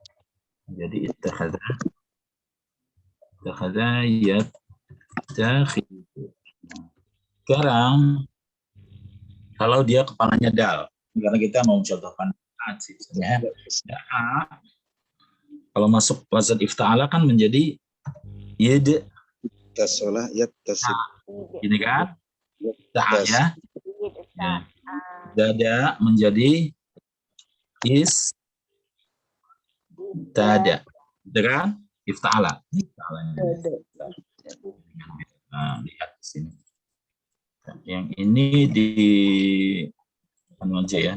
Jadi ittakhadha yattakhidu. Sekarang kalau dia kepalanya dal, karena kita mau mencontohkan sih sebenarnya. Kalau masuk wazan ifta'ala kan menjadi yad Tasala yattasil. ini kan? Ta ya. Dada menjadi is tada. gitu kan? Ifta'ala. Nah, lihat di sini. Yang ini di anu aja ya,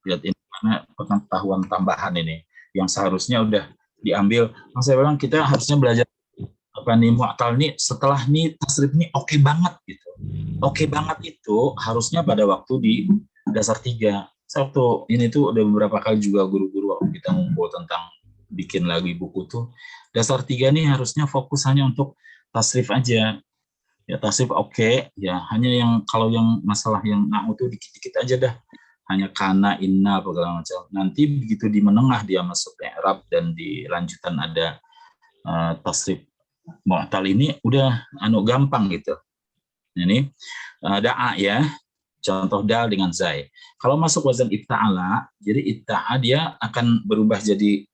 lihat ini mana pengetahuan tambahan ini yang seharusnya udah diambil. Saya bilang kita harusnya belajar apa nih mu'tal nih setelah nih tasrif nih oke banget gitu. Oke banget itu harusnya pada waktu di dasar 3. Waktu ini tuh udah beberapa kali juga guru-guru waktu kita ngumpul tentang bikin lagi buku tuh. Dasar 3 nih harusnya fokus hanya untuk tasrif aja. Ya tasrif oke, ya hanya yang kalau yang masalah yang na'u tuh dikit-dikit aja dah. Hanya kana, inna, segala macam. Nanti begitu di menengah dia masuk i'rab dan di lanjutan ada tasrif mu'tal ini udah gampang gitu. Ini da'a ya. Contoh dal dengan zai. Kalau masuk wazan ifta'ala, jadi itta'a dia akan berubah jadi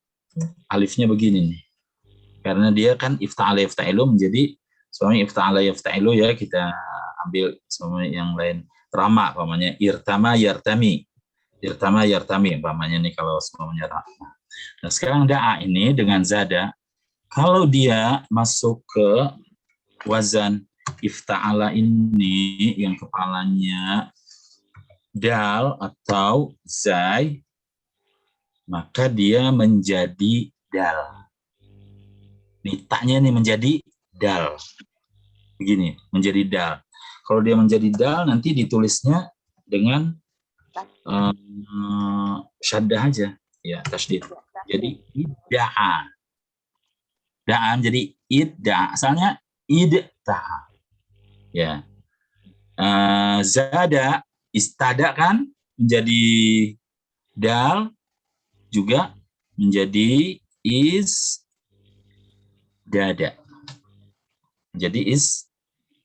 alifnya begini nih. Karena dia kan ifta'ala yafta'ilu menjadi suami ifta'ala yafta'ilu ya, kita ambil suami yang lain. Rama umpamanya irtama yartami. Irtama yartami umpamanya nih kalau suaminya rama. Nah, sekarang da'a ini dengan zada, kalau dia masuk ke wazan ifta'ala ini yang kepalanya dal atau zai, maka dia menjadi dal. Taknya nih menjadi dal. Begini, menjadi dal. Kalau dia menjadi dal, nanti ditulisnya dengan syaddah aja. Ya, tasydid. Jadi, idda'a. Da'a menjadi idda'a. Asalnya, idda'a. Ya. Zada, istada kan, menjadi dal, juga menjadi dada. Jadi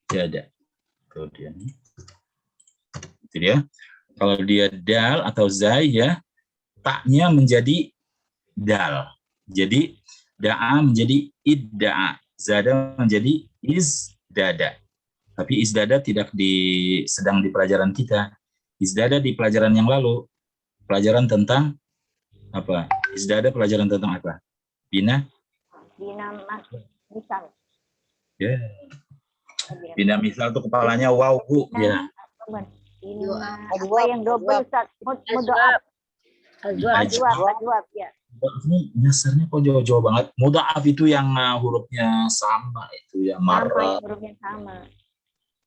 dada. Kemudian itu dia. Kalau dia dal atau zai ya, taknya menjadi dal. Jadi da'a menjadi idda'a. Zada menjadi dada. Tapi dada tidak sedang di pelajaran kita. Dada di pelajaran yang lalu. Pelajaran tentang apa? Dada pelajaran tentang apa? Bina misal. Ya. Bina misal itu kepalanya wow bu. Ya. Apa yang double Ustaz? Mudha'af. Ajwab ya. Ini dasarnya kok jauh-jauh banget. Mudha'af itu yang hurufnya sama itu ya, marra. Hurufnya sama.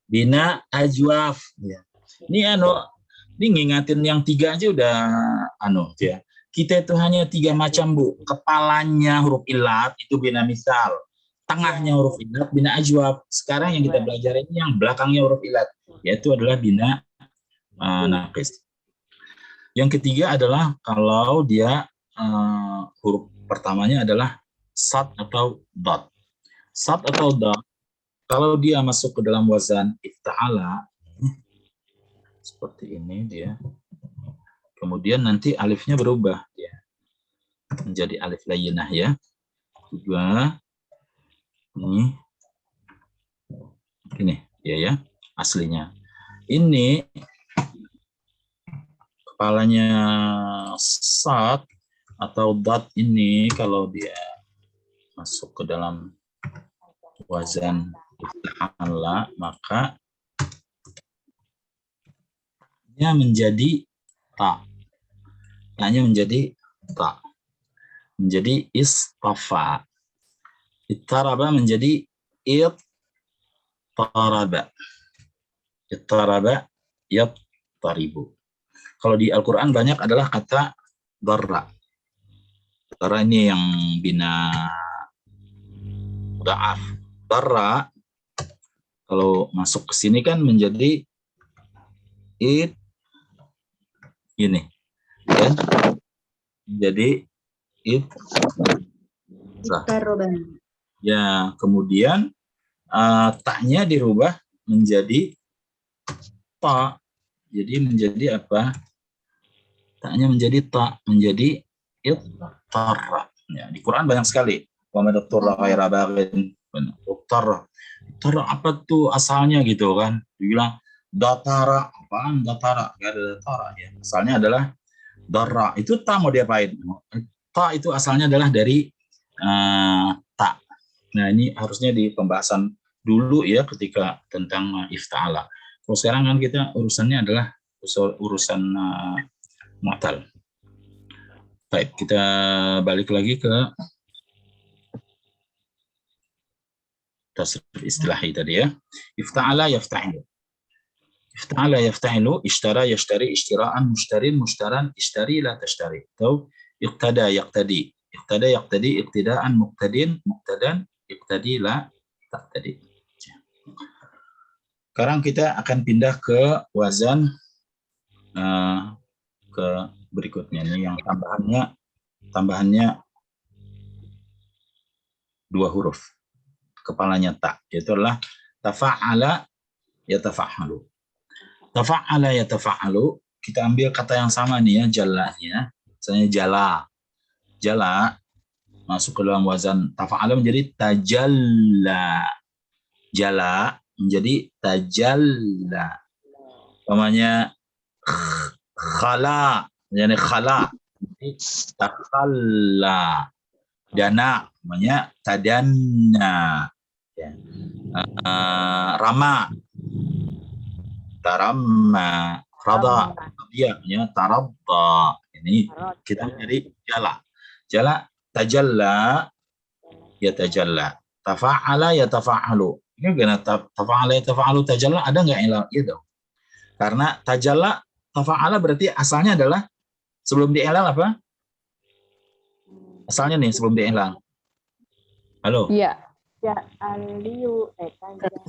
Bina ajwaf. Ya. Ini ini ngingatin yang 3 aja udah ya. Kita itu hanya 3 macam bu. Kepalanya huruf ilat itu bina misal. Tengahnya huruf ilat bina ajwaf. Sekarang yang kita belajar ini yang belakangnya huruf ilat, yaitu adalah bina naqis. Yang ketiga adalah kalau dia huruf pertamanya adalah sad atau dot. Sad atau dot, kalau dia masuk ke dalam wazan ifta'ala, seperti ini dia. Kemudian nanti alifnya berubah ya, menjadi alif layyinah ya. Juga ini ya aslinya. Ini kepalanya sad atau dot ini kalau dia masuk ke dalam wazan ifta'ala, maka dia menjadi ta. Tanya menjadi ta. Menjadi istafa. Ittaraba menjadi ittaraba. Ittaraba yattaribu. Kalau di Al-Quran banyak adalah kata darra. Darra ini yang bina da'af. Darra kalau masuk ke sini kan menjadi ini ya, jadi ya, kemudian taknya dirubah menjadi ta, jadi menjadi apa? Taknya menjadi ta, menjadi ittarra. Ya, di Quran banyak sekali. Wa man ittarra ghaira baghin ittarra. Ittarra apa tuh asalnya gitu kan? Dibilang datara, apaan datara? Gak ada datara ya. Asalnya adalah darra. Itu ta mau diapain? Ta itu asalnya adalah dari ta. Nah, ini harusnya di pembahasan dulu ya ketika tentang ifta'ala. Kalau sekarang kan kita urusannya adalah urusan mu'tal. Baik, kita balik lagi ke tasrif istilahi tadi ya. Ifta'ala yafta'ilu. Ifta'ala yafta'ilu, ishtara yashtari, ishtira'an, mushtarin, mushtaran, ishtari la tashtari. Atau iqtada yaqtadi. Iqtada yaqtadi, iqtida'an, muqtadin, muqtadan, iqtadi la taqtadi. Sekarang kita akan pindah ke wazan ke berikutnya nih yang tambahannya 2 huruf. Kepalanya ta, yaitu adalah tafa'ala yatafa'alu. Tafa'ala yatafa'alu, kita ambil kata yang sama nih ya, jalanya. Misalnya jala. Jala masuk ke dalam wazan tafa'ala menjadi tajalla. Jala menjadi tajalla. Namanya khala, yani khala, takhalla. Dana namanya tadanna. Ya. Rama, taramma, rada, dia ya taradda. Ini kita dari jala. Jala tajalla ya tajalla. Tafa'ala ya tafa'alu. Ini gimana tafa'ala ya tafa'alu tajalla ada enggak ilal? Iya dong. Karena tajalla tafa'ala berarti asalnya adalah sebelum diilal apa? Asalnya nih sebelum diilal. Halo? Iya. Ya, aliu,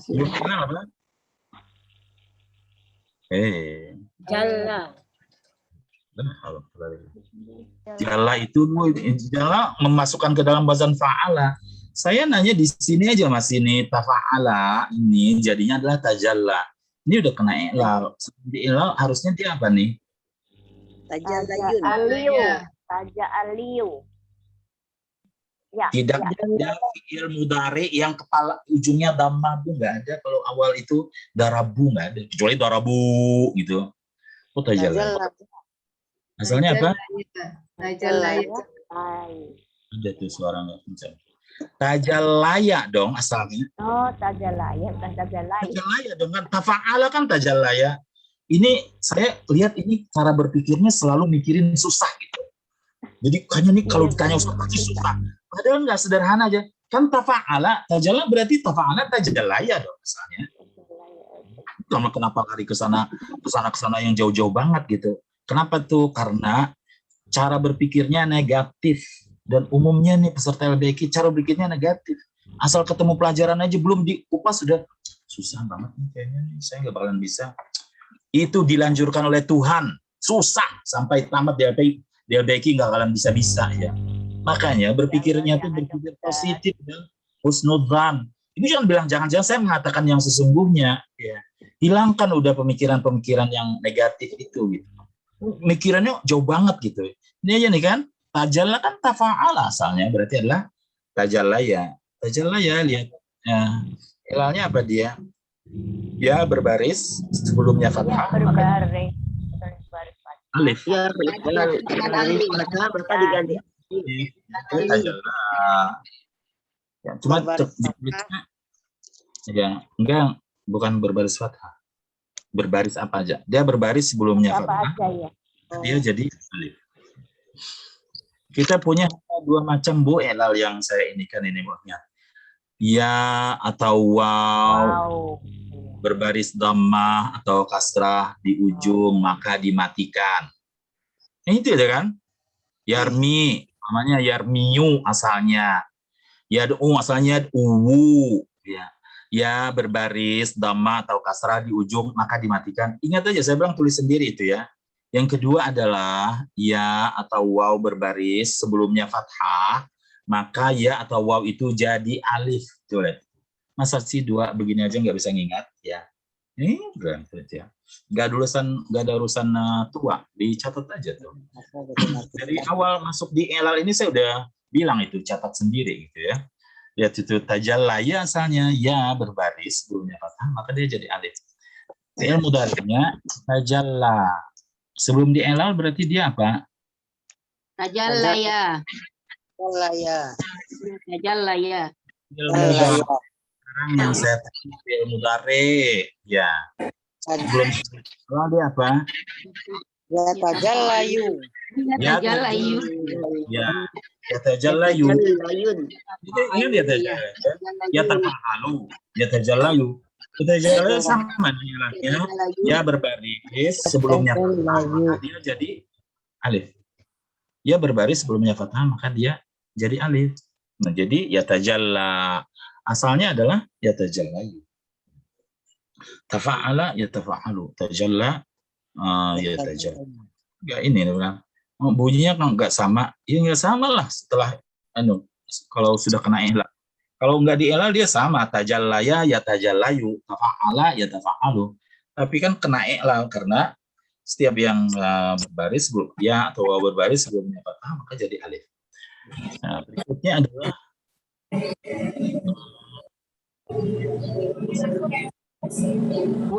Sebelum diilal apa? Jalla. Jalla itu jalla memasukkan ke dalam wazan fa'ala. Saya nanya di sini aja Mas, ini tafa'ala ini jadinya adalah tajalla. Ini udah kena ilal. Sebelum diilal harusnya dia apa nih? Taja aliu. Ya, Tidak ya. ada fi'il mudhari yang kepala ujungnya dhammah, Bu, nggak ada. Kalau awal itu darabu nggak ada, kecuali darabu gitu. Oh, tajalla. Asalnya apa? Ada tuh suara nggak kencang. Tajallaya dong asalnya. Oh, tajalaya, bukan tajalaya. Tajallaya dong kan. Tafa'ala kan tajallaya. Ini saya lihat ini cara berpikirnya selalu mikirin susah gitu. Jadi kayaknya nih kalau ditanya Ustaz pasti susah. Padahal nggak sederhana aja. Kan tafa'ala, tajalla berarti tafa'ala tajallaya dong asalnya. Kenapa lari ke sana yang jauh-jauh banget gitu. Kenapa tuh? Karena cara berpikirnya negatif. Dan umumnya nih peserta LBK cara berpikirnya negatif. Asal ketemu pelajaran aja belum dikupas sudah susah banget nih kayaknya nih. Saya nggak bakalan bisa. Itu dilanjurkan oleh Tuhan. Susah sampai tamat LBK nggak bakalan bisa-bisa ya. Makanya berpikirnya tuh berpikir positif dan husnudzan. Ini jangan bilang jangan-jangan saya mengatakan yang sesungguhnya ya. Hilangkan udah pemikiran-pemikiran yang negatif itu gitu. Mikirannya jauh banget gitu. Ini aja nih kan, tajalla kan tafa'ala asalnya berarti adalah tajallaya. Tajallaya lihat ya. Ilalnya apa dia? Ya berbaris sebelumnya fathah. Berbaris. Alif. Ya, berbaris fathah berapa diganti? Tajalla. Ya, cuma ya, enggak bukan berbaris fathah. Berbaris apa aja? Dia berbaris sebelumnya fathah. Ya? Dia jadi alif. Kita punya 2 macam Bu ilal yang saya ini buatnya. Ya atau waw. Berbaris dhammah atau kasrah di ujung maka dimatikan. Ini itu ya kan? Yarmi, namanya yarmiyu asalnya. Yad'u asalnya uwu ya. Ya berbaris dhammah atau kasrah di ujung maka dimatikan. Ingat aja saya bilang tulis sendiri itu ya. Yang kedua adalah ya atau waw berbaris sebelumnya fathah, maka ya atau waw itu jadi alif. Coba. Masa sih 2 begini aja nggak bisa ngingat ya. Ini bukan ya. Nggak ada urusan tua, dicatat aja tuh. Dari awal masuk di ilal ini saya udah bilang itu catat sendiri gitu ya. Lihat itu tajallaya asalnya ya berbaris sebelumnya fathah maka dia jadi alif. Fi'il mudhari'nya tajalla. Sebelum di ilal berarti dia apa? Tajallaya. Tajallaya. Tajallaya. Sekarang yang saya fi'il mudhari. Ya. Sebelum setelah dia apa? Ya tajallayu. Ya Tajallayu. Ya. Ya tajallayu. Tajallayun. Ingat ya tajallayu. Ya tafa'alu. Ya tajallayu. Ya tajallayu sama nilainya. Ya berbaris sebelumnya fathah, maka dia jadi alif. Ya berbaris sebelumnya fathah, maka dia jadi alif. Nah, jadi ya tajalla. Asalnya adalah ya tajallayu. Tafa'ala ya tafa'alu. Tajalla ya tajalla. Enggak ini dia bilang. Oh, bunyinya kan enggak sama. Ya enggak sama lah setelah kalau sudah kena ihlal. Kalau enggak diihlal dia sama. Tajallaya ya tajallayu. Tafa'ala ya tafa'alu. Tapi kan kena ihlal karena setiap yang berbaris sebelum ya atau berbaris sebelumnya fathah maka jadi alif. Nah, berikutnya adalah Bu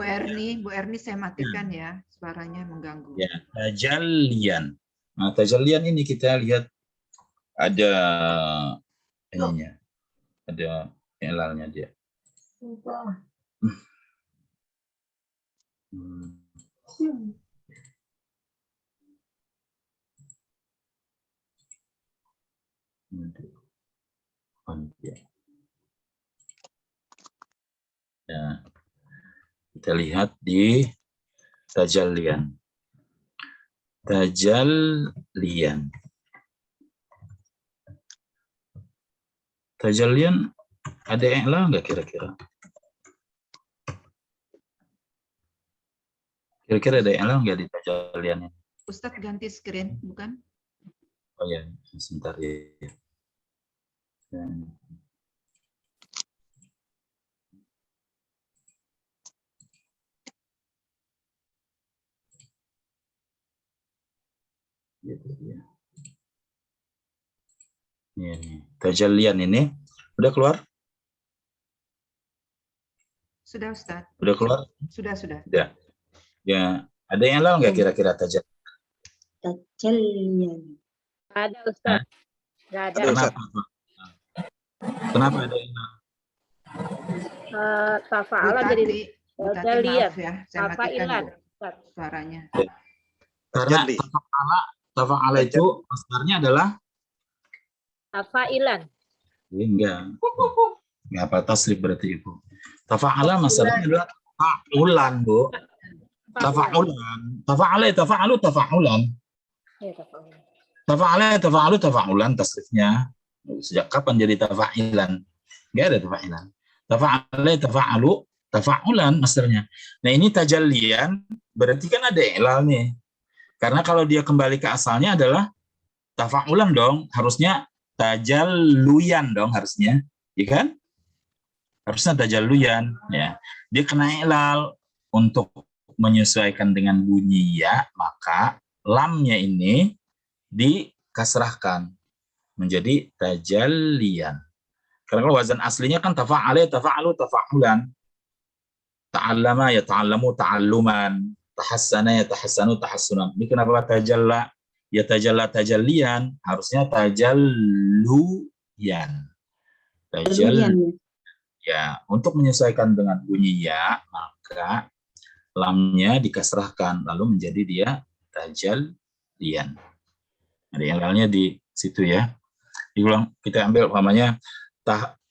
Erni saya matikan ya, suaranya mengganggu. ya tajallian. Nah, tajallian ini kita lihat ada ininya. Ada ilalnya dia. Ya. Kita lihat di tajallian. Tajallian. Tajallian ada i'lal nggak kira-kira? Kira-kira ada i'lal nggak di tajallian? Ustadz ganti screen, bukan? Oh ya, sebentar ya. Ini tajallian ini udah keluar? Sudah Ustadz. Udah keluar? Sudah. Udah. Ya, ada yang lain nggak kira-kira tajallian? Tajallian. Ada Ustaz. Nggak ada. Kenapa ada yang lain? Tafa'ala jadi tajallian. Maaf ya, saya matikan suaranya. Karena tafa'ala itu masdarnya adalah Tafa'ilan. enggak apa tasrif berarti itu. Tafa'ala masdarnya adalah tafa'ulan, Bu. Tafa'ulan. Tafa'ala tafa'alu tafa'ulan. Tafa'ala tafa'alu tafa'ulan tasrifnya. Sejak kapan jadi tafa'ilan? Enggak ada tafa'ilan. Tafa'ala tafa'alu tafa'ulan masdarnya. Nah, ini tajallian berarti kan ada i'lal nih. Karena kalau dia kembali ke asalnya adalah tafa'ulan dong, harusnya tajalluyan dong harusnya, ya kan? Harusnya tajalluyan, ya. Dia kena i'lal untuk menyesuaikan dengan bunyi ya, maka lamnya ini dikasrahkan menjadi tajallian. Karena kalau wazan aslinya kan tafa'ala tafa'alu tafa'ulan. Ta'allama ya ta'allamu ta'alluman. Tahassana ya tahassanu tahassunan. Ini kenapa tajalla ya tajalla tajallian, harusnya tajalluyan. Tajalluyan. Ya, untuk menyesuaikan dengan bunyi ya, maka lamnya dikasrahkan lalu menjadi dia tajallian. Ada yang lainnya di situ ya. Diulang, kita ambil umpamanya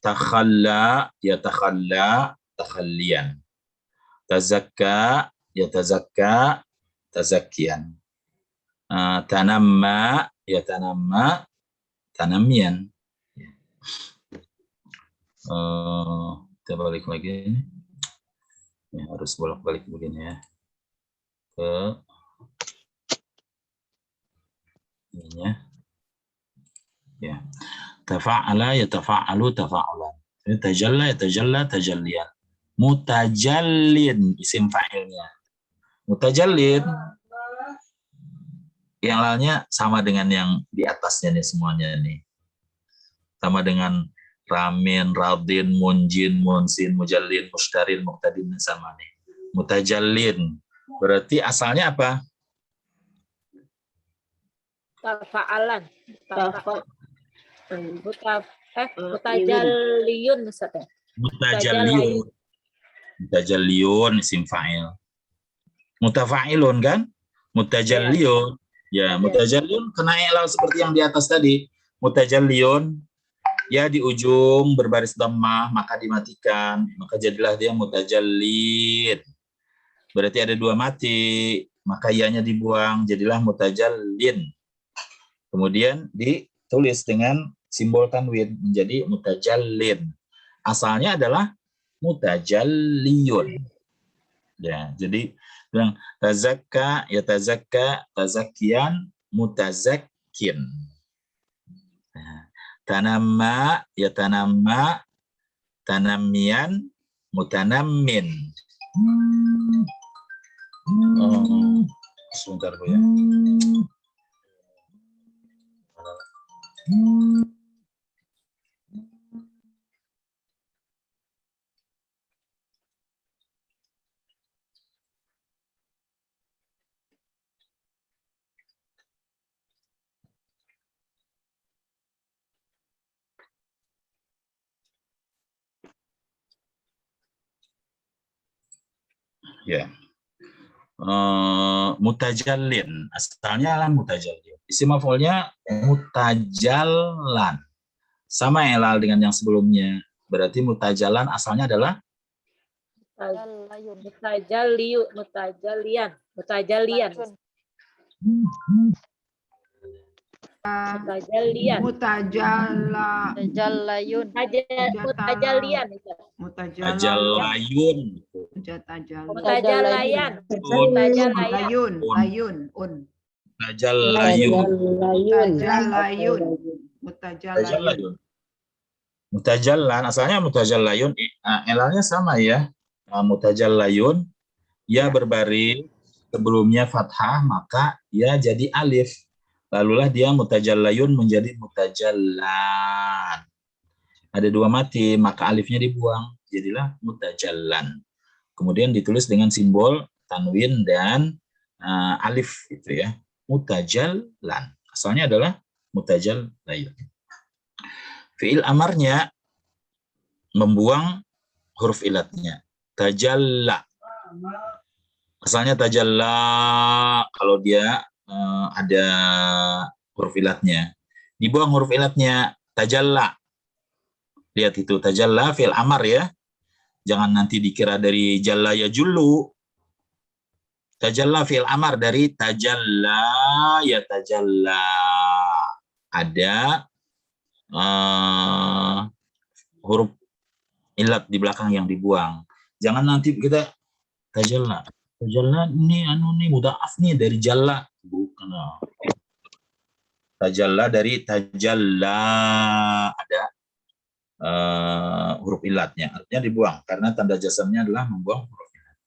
takhalla ya takhalla takhallian. Tazakka ya tazakka tazakkian. Tanamma ya tanamma tanamian. Kita balik lagi. Ya, harus bolak-balik begini ya. Ke ininya. Ya. Tafa'ala ya tafa'alu tafa'ulan. Tajalla ya tajalla tajallian. Mutajallin isim fa'ilnya. Mutajallin yang lainnya sama dengan yang di atasnya nih semuanya nih. Sama dengan ramin, radin, munjin, munsin, mujallin, mustarin, muqtadin sama nih. Mutajallin. Berarti asalnya apa? Tafa'alan. Mutajalliyun Ustaz ya. Mutajalliyun. Mutajalliyun isim fa'il. Mutafa'ilun kan? Mutajalliyun. Ya, mutajalliyun kena i'lal seperti yang di atas tadi. Mutajalliyun ya di ujung berbaris dhammah maka dimatikan, maka jadilah dia mutajallid. Berarti ada dua mati, maka ianya dibuang, jadilah mutajallin. Kemudian ditulis dengan simbol tanwin menjadi mutajallin. Asalnya adalah mutajalliyun. Ya, jadi bilang tazakka ya tazakka, tazakkian, mutazakkin. Tanamma ya tanamma, tanammian, mutanammin. Oh, sebentar Bu ya. Ya. Mutajallin, asalnya adalah mutajallin. Isim maf'ulnya mutajallan. Sama elal dengan yang sebelumnya. Berarti mutajallan asalnya adalah Mutajalian. Mutajalian. Mutajalla. Tajallayun. Mutajalian. tajallayun. Mutajalayan. Layun. Tajallayun. Mutajallayun. Mutajallan, asalnya mutajallayun, elalnya sama ya. Mutajallayun, ya berbaris sebelumnya fathah, maka ya jadi alif. Lalulah dia mutajallayun menjadi mutajallan. Ada dua mati, maka alifnya dibuang. Jadilah mutajallan. Kemudian ditulis dengan simbol tanwin dan alif gitu ya. Mutajallan. Asalnya adalah mutajallayun. Fi'il amarnya membuang huruf ilatnya. Tajalla. Asalnya tajalla kalau dia ada huruf ilatnya. Dibuang huruf ilatnya. Tajalla. Lihat itu. Tajalla fi'il amar ya. Jangan nanti dikira dari jalla ya jullu. Tajalla fi'il amar dari tajalla ya tajalla. Ada huruf ilat di belakang yang dibuang. Jangan nanti kita tajalla. Tajalla ini mudha'af nih dari jalla. Bukan. Tajalla dari tajalla ada huruf ilatnya. Artinya dibuang karena tanda jasamnya adalah membuang huruf ilat.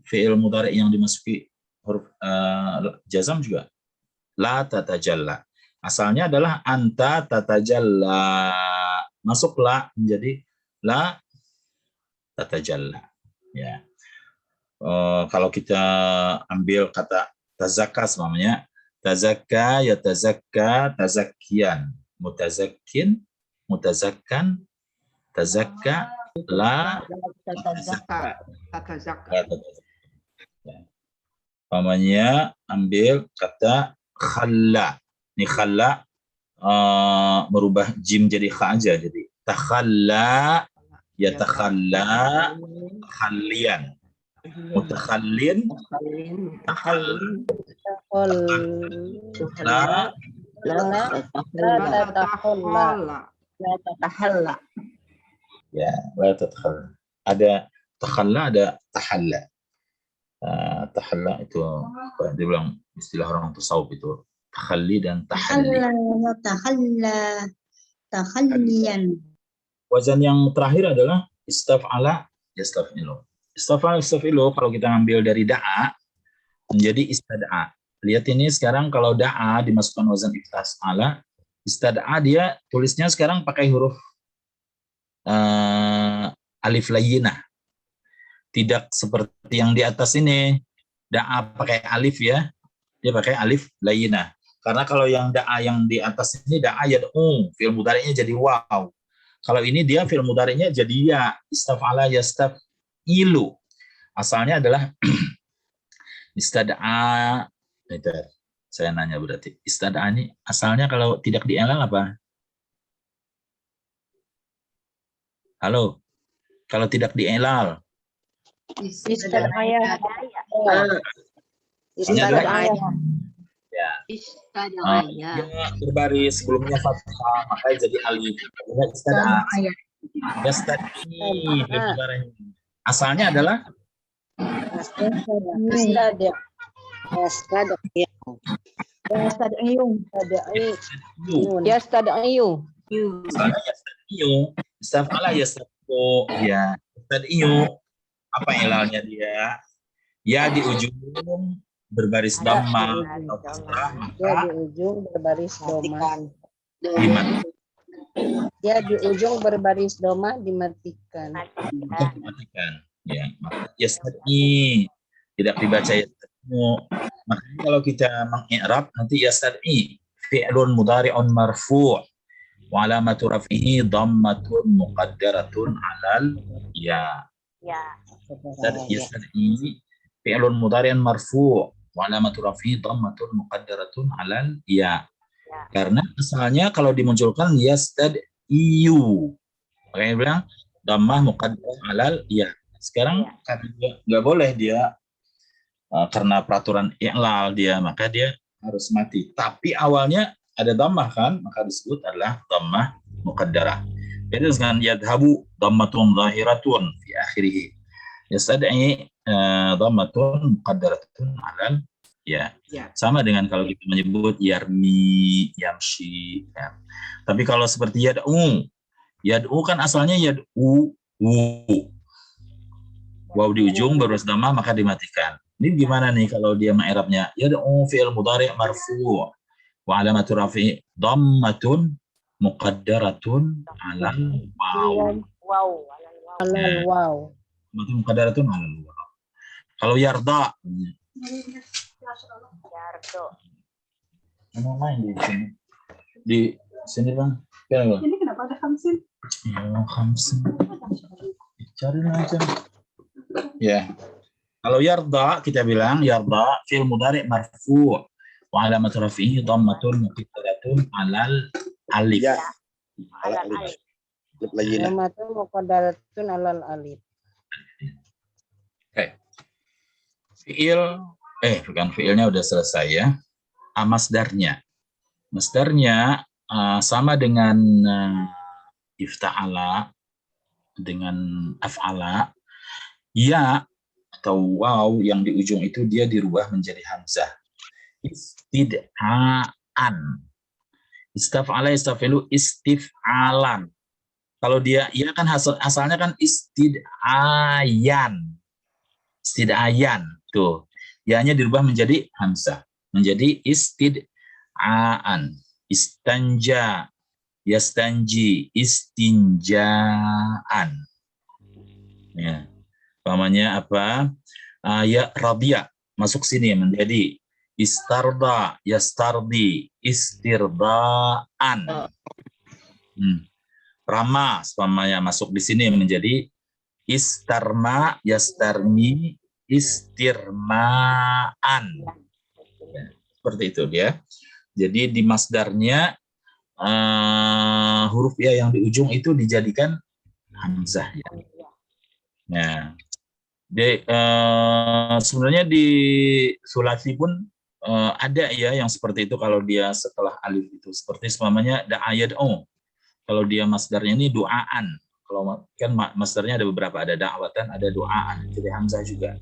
Fi'il mudhari yang dimasuki huruf jazam juga la tatajalla. Asalnya adalah anta tatajalla. Masuklah menjadi la tatajalla. Ya. Kalau kita ambil kata tazakka semuanya, tazakka ya tazakka, tazakkian, mutazakkin, mutazakkan, tazakka, la tatazakka. Namanya ambil kata khalla. Ini khalla merubah jim jadi kha aja, jadi takhalla ya takhalla khallian, mutakhallin takhalla ya la takhalla. Ada takhalla, ada tahalla. Tahalla itu dia bilang istilah orang tasawuf itu takhalli dan tahalli. Takhallian. Wazan yang terakhir adalah istaf'ala yastaf'ilu. Istaf'ala yastaf'ilu kalau kita ambil dari da'a menjadi istad'a. Lihat ini sekarang kalau da'a dimasukkan wazan istaf'ala, istad'a dia tulisnya sekarang pakai huruf alif layyinah. Tidak seperti yang di atas ini. Da'a pakai alif ya. Dia pakai alif layyinah. Karena kalau yang da'a yang di atas ini da'a yad'u, fi'il mudhari'nya jadi waw. Kalau ini dia fi'il mudhari'nya jadi ya, istaf'ala yastaf'ilu. Asalnya adalah istada'a. Itu, saya nanya berarti. Istada'a ini asalnya kalau tidak di'ilal apa? Halo. Kalau tidak di'ilal. Istada'aya. Istada'aya. Ya. Istada'aya. Dia berbaris sebelumnya fathah, makanya jadi alif. Istada'aya. Yastad'i. Asalnya adalah Istada'aya. Yastad'iyu. asalnya yastad'iyu. Istaf'ala yastad'u. Ya. Yastad'iyu. Apa ilalnya dia? Ya di ujung berbaris dhamma atau kasrah, Ya maka di ujung berbaris doma. dimatikan. Ya di ujung berbaris doma dimatikan. Ya, maka yastad'i tidak dibaca yastad'u. Makanya kalau kita mengi'rab nanti yastad'i fi'lun mudhari'un marfu' wa alamatu raf'ihi dhammatun muqaddaratun 'alal ya. Yastad'i fi'lun mudhari'un marfu' wa alamatu raf'ihi dhammatun muqaddaratun 'alal ya. Karena asalnya kalau dimunculkan yastad'iyu. Makanya bilang dhammah muqaddarah 'alal ya. Sekarang karena dia nggak boleh dia karena peraturan i'lal dia, maka dia harus mati. Tapi awalnya ada dhammah kan, maka disebut adalah dhammah muqaddarah. Beda dengan yadhabu dhammatun zahiratun fi akhirih. Yastad'i dhammatun muqaddaratun 'alal ya. Sama dengan kalau kita menyebut yarmi, yamshi ya. Tapi kalau seperti yad'u kan asalnya yad'u. Waw di ujung berbaris dhammah maka dimatikan. Ini gimana nih kalau dia mengi'rabnya? Yad'u fi'il mudhari' marfu' wa alamatu raf'i dhammatun muqaddaratun 'alal waw. Alal wow. Dhammatun muqaddaratun 'alal waw. Kalau yarda mau main di sini. Di sini Bang. Ini kenapa ada khamsin? Ya, khamsin. Cari aja. Ya. Kalau yarda kita bilang yarda fi'il mudhari' marfu' wa alamatu raf'ihi dhammatun muqaddaratun 'alal alif. Ya. Alal alif. Alif layyinah. Dhammatun muqaddaratun 'alal alif. Oke. Fi'il bukan fi'ilnya udah selesai ya. Masdarnya. Masdarnya sama dengan ifta'ala dengan af'ala. Ya atau waw yang di ujung itu dia dirubah menjadi hamzah. Istid'aan. Istaf'ala istafilu istif'alan. Kalau dia ya kan asalnya kan istid'ayan. Istid'ayan tuh. Ya-nya dirubah menjadi hamzah, menjadi istid'aan. Istanja, yastanji, istinjaan. Ya. Pamannya apa? Ya radhiya masuk sini menjadi istarda, yastardi, istirdaan. Rama pamannya masuk di sini menjadi istarma, yastarmi, istirmaan. Ya, seperti itu dia. Jadi di masdarnya huruf ya yang di ujung itu dijadikan hamzah ya. Nah, sebenarnya di sulasi pun ada ya yang seperti itu kalau dia setelah alif itu seperti namanya da'ayat kalau dia masdarnya ini doaan. Kalau kan masdarnya ada beberapa, ada da'watan, ada doaan, jadi hamzah juga.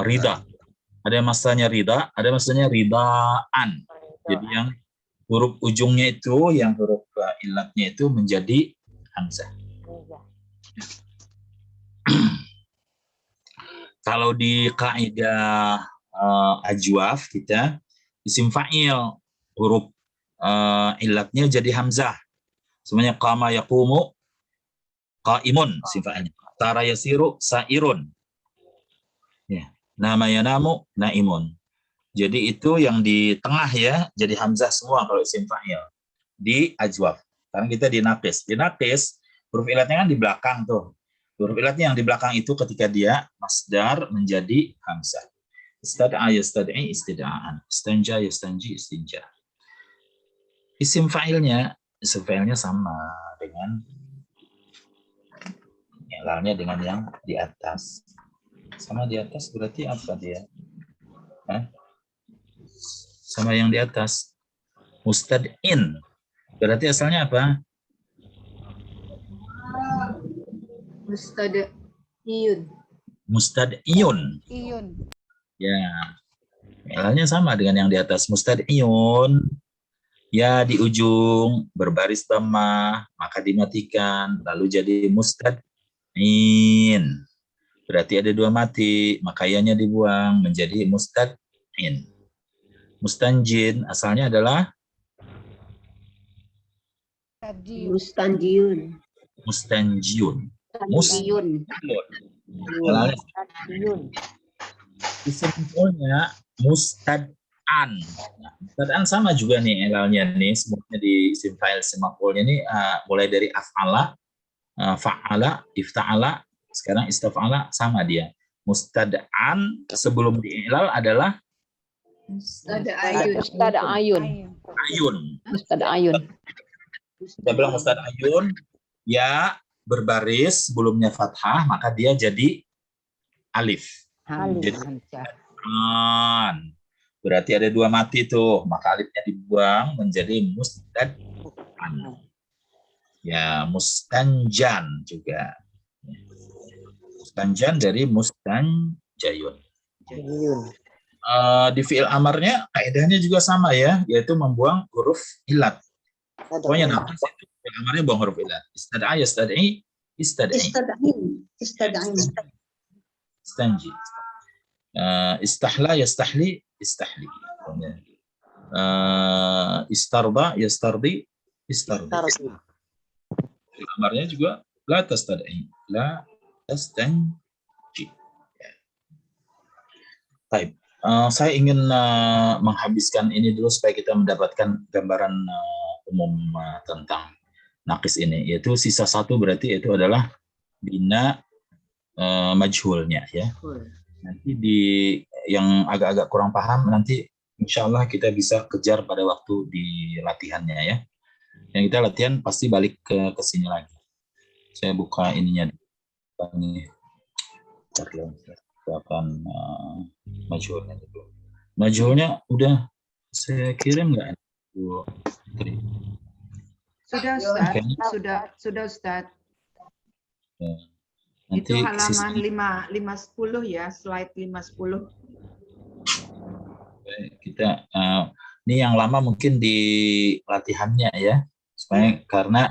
Rida, ada masdarnya rida, ada masdarnya ridaan. Jadi yang huruf ujungnya itu, yang huruf ilatnya itu menjadi hamzah. Kalau di kaidah ajwaf kita isim fa'il huruf ilatnya jadi hamzah. Semuanya qama yaqumu qaimun isim fa'ilnya. Tara yasiru sairun. Ya, nama yanamu naimun. Jadi itu yang di tengah ya, jadi hamzah semua kalau isim fa'il. Di ajwaf. Sekarang kita di naqis. Di naqis, huruf ilatnya kan di belakang tuh. Huruf ilatnya yang di belakang itu ketika dia masdar menjadi hamzah. Istad'a yastad'i istida'an. Istanja yastanji istinja. Isim fa'ilnya sama dengan ilalnya dengan yang di atas. Sama di atas berarti apa dia? Hah? Sama yang di atas. Mustad'in. Berarti asalnya apa? Mustad'iyun. Ya. Ilalnya sama dengan yang di atas. Mustad'iyun. Ya di ujung berbaris dhamma, maka dimatikan. Lalu jadi mustad'in. Berarti ada dua mati, maka ianya dibuang menjadi mustad'in. Mustanjin asalnya adalah Mustanjiun. mustanjiun. Mustanjiun. Isim maf'ulnya mustad'an. Nah, mustad'an sama juga nih elalnya nih, semuanya di isim fa'il isim maf'ulnya ini mulai dari af'ala, fa'ala, ifta'ala, sekarang istaf'ala sama dia. Mustad'an sebelum di'ilal adalah Mustad'ayun. ayun. Mustad'ayun. Kita bilang mustad'ayun, ya berbaris sebelumnya fathah, maka dia jadi alif. Jadi an. Berarti ada dua mati tuh, maka alifnya dibuang menjadi mustad'an. Ya, mustanjan juga. Mustanjan dari mustanjayun. Di fi'il amarnya kaidahnya juga sama ya, yaitu membuang huruf ilat. Pokoknya nafas itu fi'il amarnya buang huruf ilat. Istad'a yastad'i istad'i. Istanji. Istahla yastahli istahli. Istarda yastardi istardi. Fi'il amarnya juga la tastad'i, la tastanji. Baik. Saya ingin menghabiskan ini dulu supaya kita mendapatkan gambaran umum tentang naqis ini. Yaitu sisa satu berarti itu adalah bina majhulnya ya. Nanti di yang agak-agak kurang paham nanti insya Allah kita bisa kejar pada waktu di latihannya ya. Yang kita latihan pasti balik ke sini lagi. Saya buka ininya ini. Akan majhulnya dulu. Majhulnya udah saya kirim nggak? Sudah Ustaz, Oke. sudah Ustaz. Nanti Itu halaman 510 ya, slide 510. kita ini yang lama mungkin di latihannya ya, supaya karena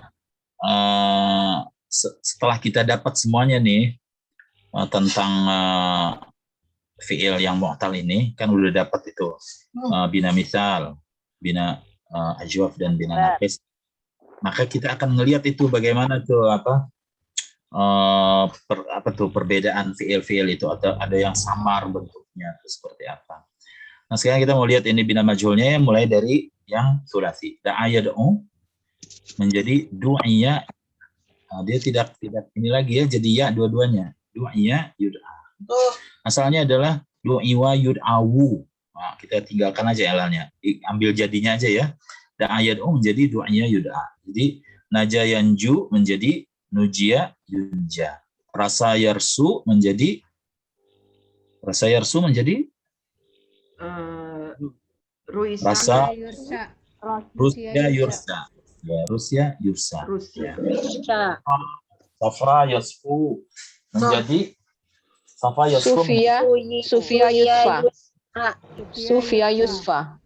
setelah kita dapat semuanya nih tentang fi'il yang mu'tal ini kan udah dapat itu bina misal, bina ajwaf dan bina naqis. Maka kita akan ngelihat itu bagaimana tuh perbedaan fi'il itu, atau ada yang samar bentuknya atau seperti apa. Nah, sekarang kita mau lihat ini bina majhulnya mulai dari yang sulasi. Da'a yad'u menjadi du'iya. Nah, dia tidak ini lagi ya, jadi ya dua-duanya. Du'iya yud'a. Asalnya adalah du'iwa yud'awu. Nah, kita tinggalkan aja elalnya. Ambil jadinya aja ya. Da'a yad'u menjadi du'iya yud'a. Jadi naja yanju menjadi nujiya yunja. Rasa yarsu menjadi rasa Rusya yursa. Ya, Rusya yursa. Safra yasfu menjadi Safa yasfu. Sufia Yusfa. Sufia Yusfa.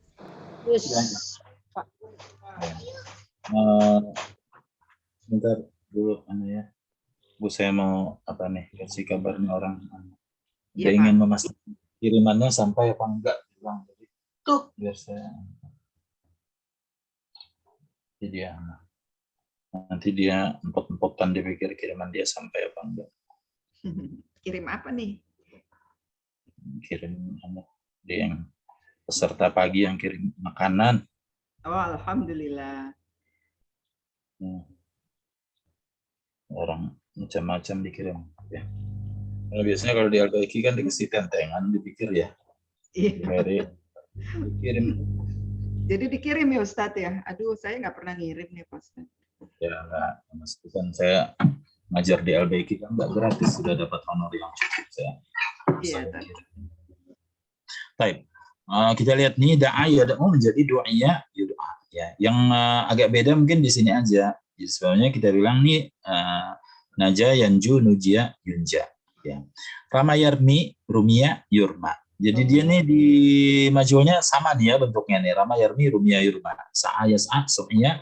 Bentar dulu ya. Bu, saya mau kasih kabarnya orang. Saya ingin memastikan kirimannya sampai apa enggak. Tuh. Biar saya. Nanti dia empot-empotan dipikir kiriman dia sampai apa enggak. Kirim apa nih? Kirim DM. peserta pagi yang kirim makanan. Oh, alhamdulillah. Orang macam-macam dikirim. Ya. Kalau biasanya kalau di Al-Baiki kan dikasih tentengan, dipikir ya. Iya. Dikirim. Jadi dikirim ya Ustadz ya. Aduh, saya nggak pernah ngirim nih Pak Ustadz. Ya enggak, meskipun saya ngajar di Al-Baiki kan enggak gratis, sudah dapat honor yang cukup saya. Iya. Baik. Kita lihat nih da'a yad'u menjadi du'iyya yud'a ya. Yang agak beda mungkin di sini aja. Jadi sebenarnya kita bilang nih naja yanju nujia yunja ya. Rama yarmi rumia yurma. Jadi dia nih di majulnya sama nih ya bentuknya nih. Rama yarmi rumia yurma. Sa'a yas'a su'ya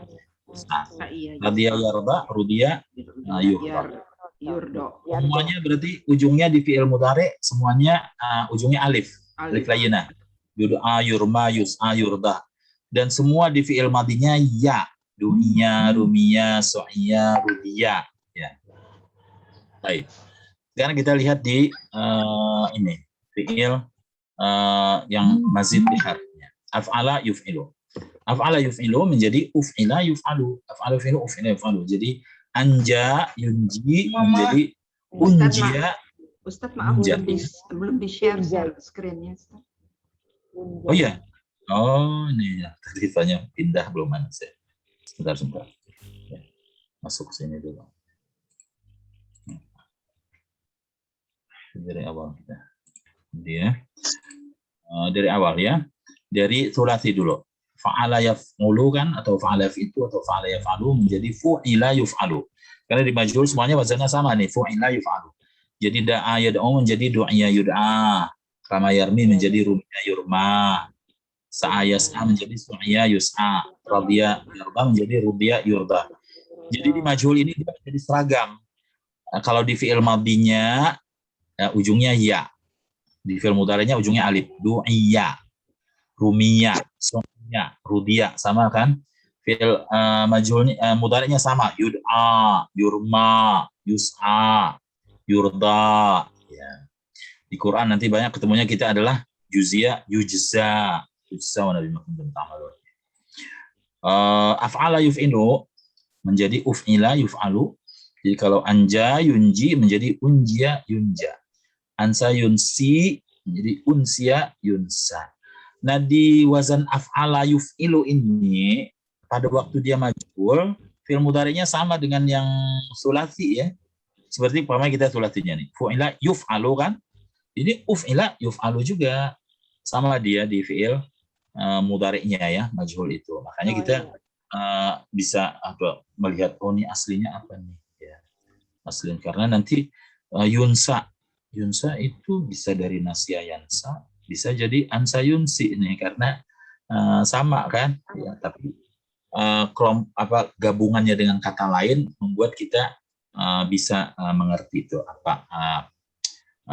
Radia yarda, rudia, yurdo. Semuanya berarti ujungnya di fi'il mudhari, semuanya ujungnya alif. Alif layyinah. Yud'a, yurma, yus'a, yurda. Dan semua di fi'il madinya ya. Dunia, rumia, su'ya, rudia. Ya. Baik. Sekarang kita lihat di ini. Fi'il yang mazid biharnya. Af'ala yuf'ilu. Af'ala yuf'ilu menjadi uf'ila yuf'alu. Af'ala yuf'ilu uf'ila yuf'alu. Jadi anja yunji menjadi unjia. Ustadz maaf belum di-share screen-nya. Oh iya. Oh ini ya. Tadi tanya pindah belum mana saya. Sebentar. Ya. Masuk sini dulu. Dari awal kita. Dia dari awal ya. Dari thulathi dulu. Fa'ala yaf'ulu kan atau fa'ala yaf'itu atau fa'ala yaf'alu menjadi fu'ila yuf'alu. Karena di majhul semuanya wazannya sama nih, fu'ila yuf'alu. Jadi da'a yad'u menjadi du'ya yud'a. Rama yarmi menjadi rumya yurma. Sa'a yas'a menjadi su'ya yus'a. Radiya yurda menjadi rudiya yurda. Jadi di majhul ini dia jadi seragam. Kalau di fi'il madinya ujungnya ya. Di fi'il mudhari'nya ujungnya alif. Du'ya. Rumiya, su'ya, rudiya sama kan? Fi'il majhulnya mudhari'nya sama. Yud'a, yurma, yus'a, yurda. Ya. Di Quran nanti banyak ketemunya kita adalah juzia, yujza, yujza wa nabi makum ta'malun. Af'ala yuf'ilu menjadi uf'ila yuf'alu. Jadi kalau anja yunji menjadi unjia yunja. Ansa yunsi menjadi unsia yunsa. Nah di wazan af'ala yuf'ilu ini pada waktu dia majhul fi'il mudhari'nya sama dengan yang sulasi ya. Seperti umpamanya kita sulasinya nih. Fu'ila yuf'alu kan? Ini uf'ila yuf'alu juga sama dia di fi'il mudhari'nya ya, majhul itu. Makanya kita bisa melihat ini aslinya apa nih ya. Aslinya karena nanti yunsa itu bisa dari nasya yansa, bisa jadi ansa yunsi ini karena sama kan ya, tapi gabungannya dengan kata lain membuat kita bisa mengerti itu apa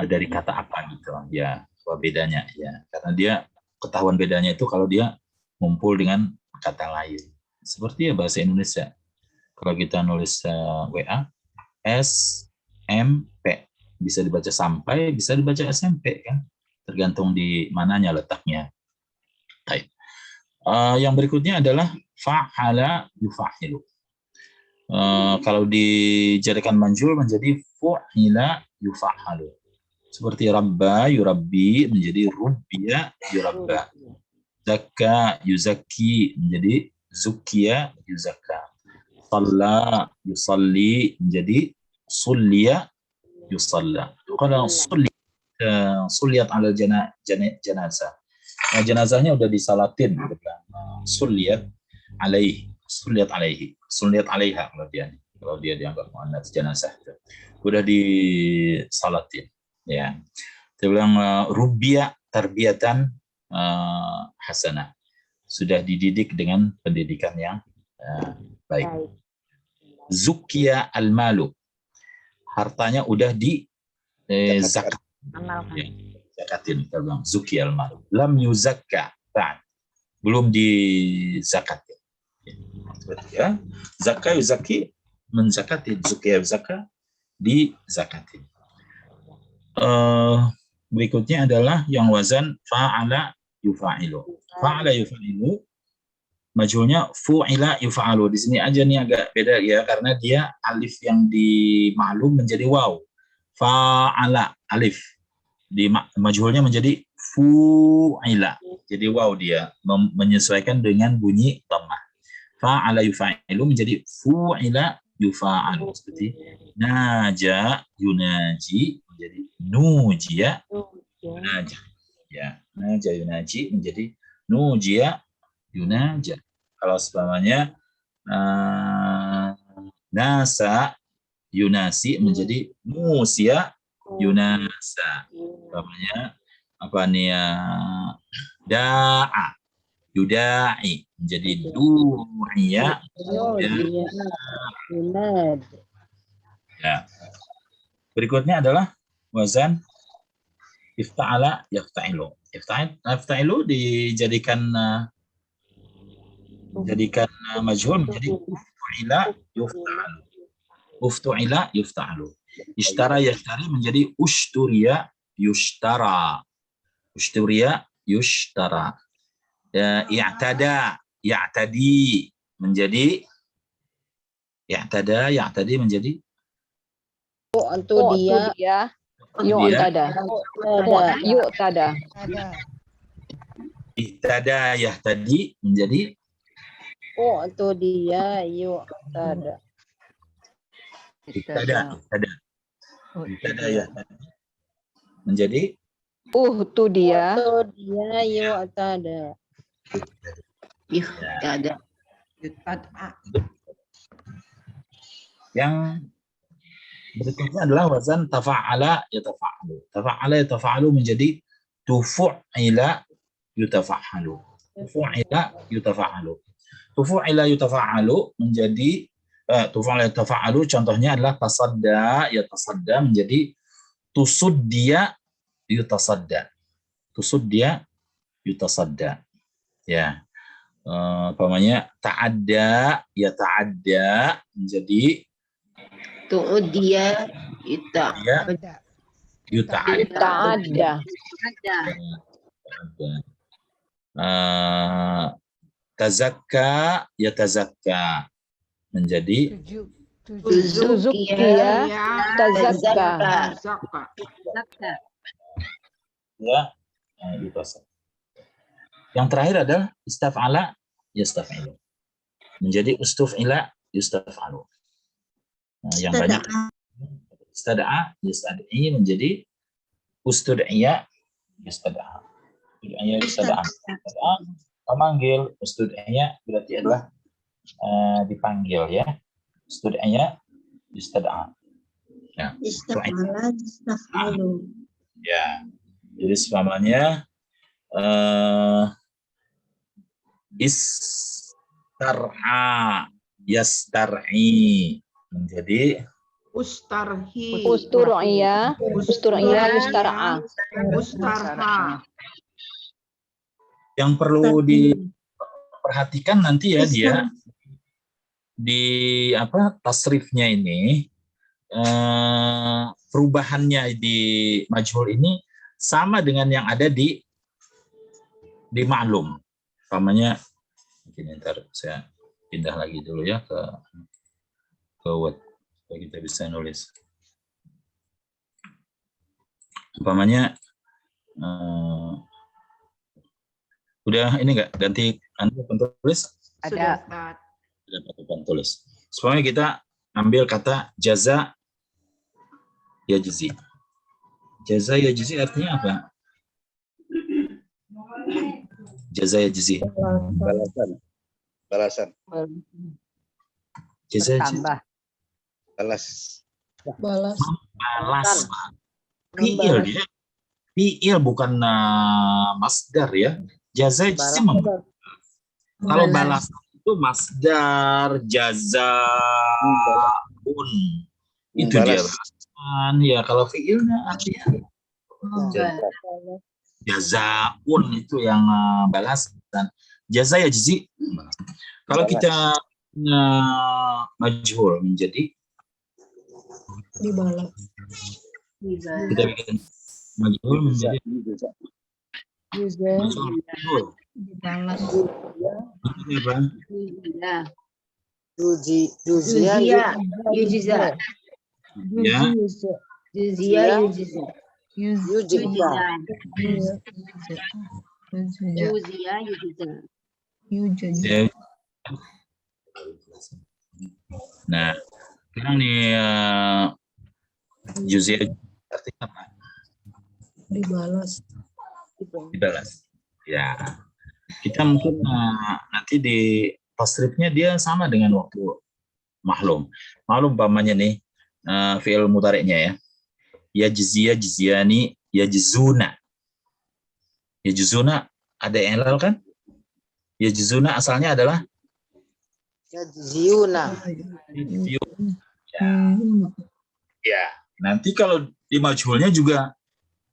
dari kata apa gitu ya, apa bedanya ya, karena dia ketahuan bedanya itu kalau dia ngumpul dengan kata lain. Seperti ya bahasa Indonesia kalau kita nulis WA SMP bisa dibaca sampai, bisa dibaca SMP kan, tergantung di mananya letaknya. Baik. Yang berikutnya adalah fa'ala yufa'ilu. Kalau dijadikan manjul menjadi fu'ila yufa'alu. Seperti rabba yurabbi menjadi rubbiya yurabba. Zakka yuzakki menjadi zukiya yuzakka. Shalla yusalli menjadi sulliya yusalla. Kalau sulliyat ala janazah. Nah, jenazahnya udah disalatin gitu kan. Sulliyat alaihi, sulliyat alaihi, sulliyat alaiha kalau dia dianggap muannats jenazah itu. Udah disalatin ya. Dia bilang rubiya tarbiyatan hasanah. Sudah dididik dengan pendidikan yang baik. Zukiya al-malu. Hartanya udah di zakat. Ya, zakatin kita bilang zuki al-mal. Lam yuzakka ba'd. Belum dizakatin. Ya. Zakka yuzaki menzakatin, zuki zakka dizakatin. Berikutnya adalah yang wazan fa'ala yufa'ilu. Fa'ala yufa'ilu majhulnya fu'ila yufa'alu. Di sini aja nih agak beda ya karena dia alif yang di ma'lum menjadi waw. Fa'ala alif di majhulnya menjadi fu'ila. Jadi waw dia menyesuaikan dengan bunyi dhammah. Fa'ala yufa'ilu menjadi fu'ila yufa'alu. Seperti naja yunaji menjadi nujiya yunaja. Ya, naja yunaji menjadi nujiya yunaja. Kalau seumpamanya nasa yunasi menjadi nusia yunasa. Umpamanya apa nih ya? Da'a yudai menjadi du'iya Yunad. ya. Berikutnya adalah wazan ifta'ala yafta'ilu. Ifta'alu dijadikan majhul menjadi uftu'ila yufta'alu. Uftu'ila yufta'alu. Ishtara yashtari menjadi ushturiya yushtara. Ushturiya yushtara. I'tada ya'tadi menjadi ya'tadi menjadi Untuk dia. Yu'tada. Yu'tada. ihtada yahtadi menjadi Untuk dia yu'tada. ihtada yahtadi menjadi Itu dia. Untuk dia yu'tada. Yutad'a. yang berikutnya adalah wazan tafa'ala yatafa'alu. Tafa'ala yatafa'alu menjadi tufu'ila yutafa'alu. Tufu'ila yutafa'alu. Tufu'ila yutafa'alu menjadi tufu'ila yutafa'alu contohnya adalah tasadda yatasadda menjadi tusuddiya yutasadda. Tusuddiya yutasadda. Ya. Umpamanya ta'adda yata'adda menjadi Tu'udiya yuta'adda. Ta'adda. Tazakka yatazakka menjadi Tuzukiya. Tazakka. ya yutazakka. Yang terakhir adalah istaf'ala yastaf'ilu menjadi ustuf'ila yustaf'alu. Nah, yang banyak istada'a yastad'i menjadi ustud'iya yustada'a. Ustud'iya yustada'a. Memanggil, ustud'iya berarti adalah dipanggil ya. Ustud'iya yustada'a. Ya. Istaf'ala yastaf'alu. Ya. Jadi seumpamanya istar'a yastar'i menjadi Ustarhi. Ustur'iya. Ustur'iya yustar'a. Ustarha. yang perlu diperhatikan nanti ya dia di tasrifnya ini perubahannya di majhul ini sama dengan yang ada di maklum. Umpamanya mungkin ntar saya pindah lagi dulu ya ke Word supaya kita bisa nulis. Umpamanya udah ini enggak ganti papan tulis? Sudah, Ada. Ustaz. Ada papan tulis. Supaya kita ambil kata jaza yajzi. Jaza yajzi artinya apa? Jaza yajzi. Balasan. Jaza yajzi. Bertambah. Balas. Balas. Fi'il dia. Fi'il bukan masdar ya. Jaza yajzi kalau balas itu masdar jazaun itu dia balasan ya. Kalau fi'ilnya artinya jazaun itu yang balasan. Jaza yajzi. Kalau kita majhul menjadi Dibalas. kita bikin majhul menjadi Betul. Dibalas. Betul ya, Bang? Juzia. Yujiza. Ya. Yuzia yujiza. Yujiza. Yujiza. Ya. Nah, sekarang nih Juzia artinya apa? Dibalas. Dibalas. Ya. Kita mungkin nanti di tasrifnya dia sama dengan waktu mahlum. Mahlum umpamanya nih fi'il mudhari'nya ya. Yajziya, jiziyani, yajzuna. Yajzuna ada ilal kan? Yajzuna asalnya adalah Yajziuna. ya. Nanti kalau di majhulnya juga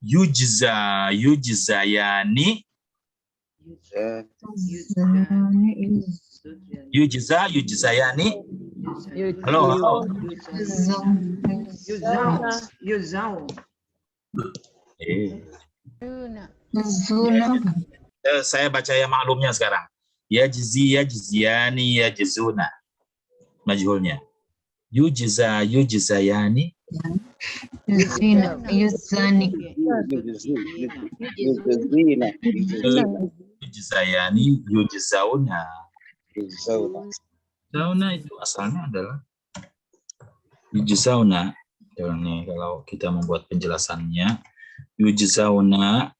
yujza, yujzayani, yujza, yujzayani. Halo. Yuzau. Saya baca yang maklumnya sekarang. Yajzi, yajziyani, yajzuna. Majhulnya. Yujza, yujzayani. Yuzani. Yujzayani, yujzauna. Yujzauna itu asalnya adalah yujzauna. Kalau kita membuat penjelasannya, yujzauna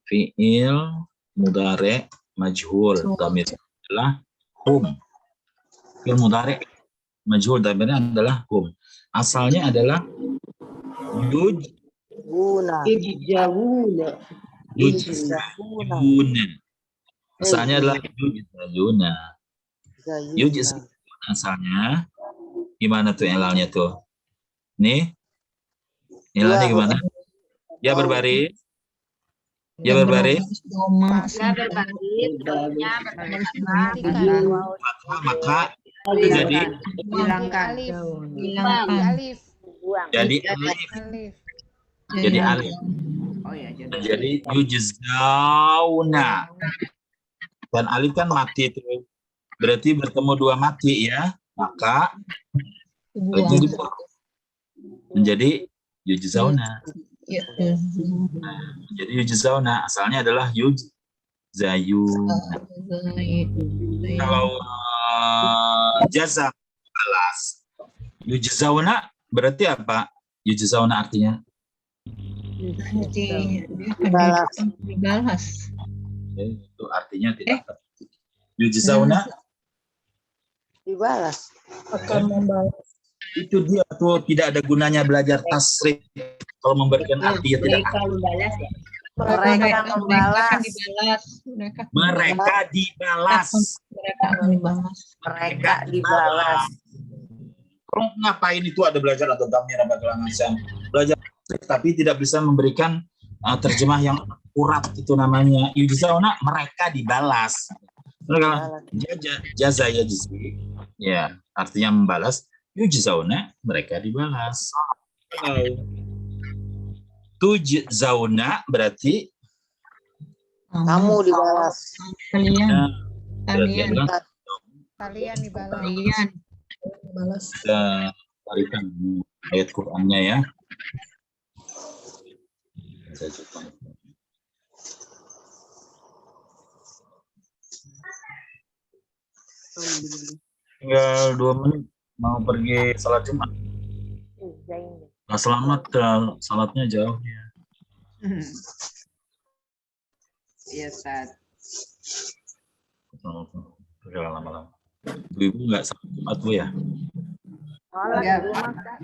fi'il mudhari' majhul, dhamir adalah hum. Fi'il mudhari' majhul, dhamirnya adalah hum. Asalnya adalah yujzauna. Asalnya adalah yujzauna. Yujzauna asalnya gimana tuh ilalnya tuh? Nih, ilalnya gimana? Ya berbaris. Ya berbaris. Maka jadi Hilangkan. jadi alif. Jadi alif. Oh ya, Jadi yujzauna. Dan alif kan mati itu. Berarti bertemu dua mati ya. Maka menjadi yujzauna. Jadi yujzauna asalnya adalah yujzayuna. Kalau jaza balas yujzauna berarti apa? Yujzauna artinya Dibalas. itu artinya tidak yujzauna Dibalas. Akan membalas. itu dia tuh tidak ada gunanya belajar tasrif kalau memberikan arti ya tidak ada. Mereka membalas. Mereka dibalas. Mereka dibalas. Kalau ngapain itu ada belajar atau damir apa segala macam belajar tapi tidak bisa memberikan terjemah yang akurat itu namanya yujzauna mereka dibalas. Mereka jaza ya jizki ya artinya membalas yujzauna mereka dibalas. Tujzauna berarti Kamu dibalas. Kalian dibalas. dibalas. kita tarikan ayat Qur'annya ya. Saya coba. Tinggal 2 menit mau pergi salat Jumat. Nah, selamat ke salatnya jauh ya. Iya, Ustaz. Perjalanan lama-lama. Ibu nggak salat Jumat Bu ya? Enggak,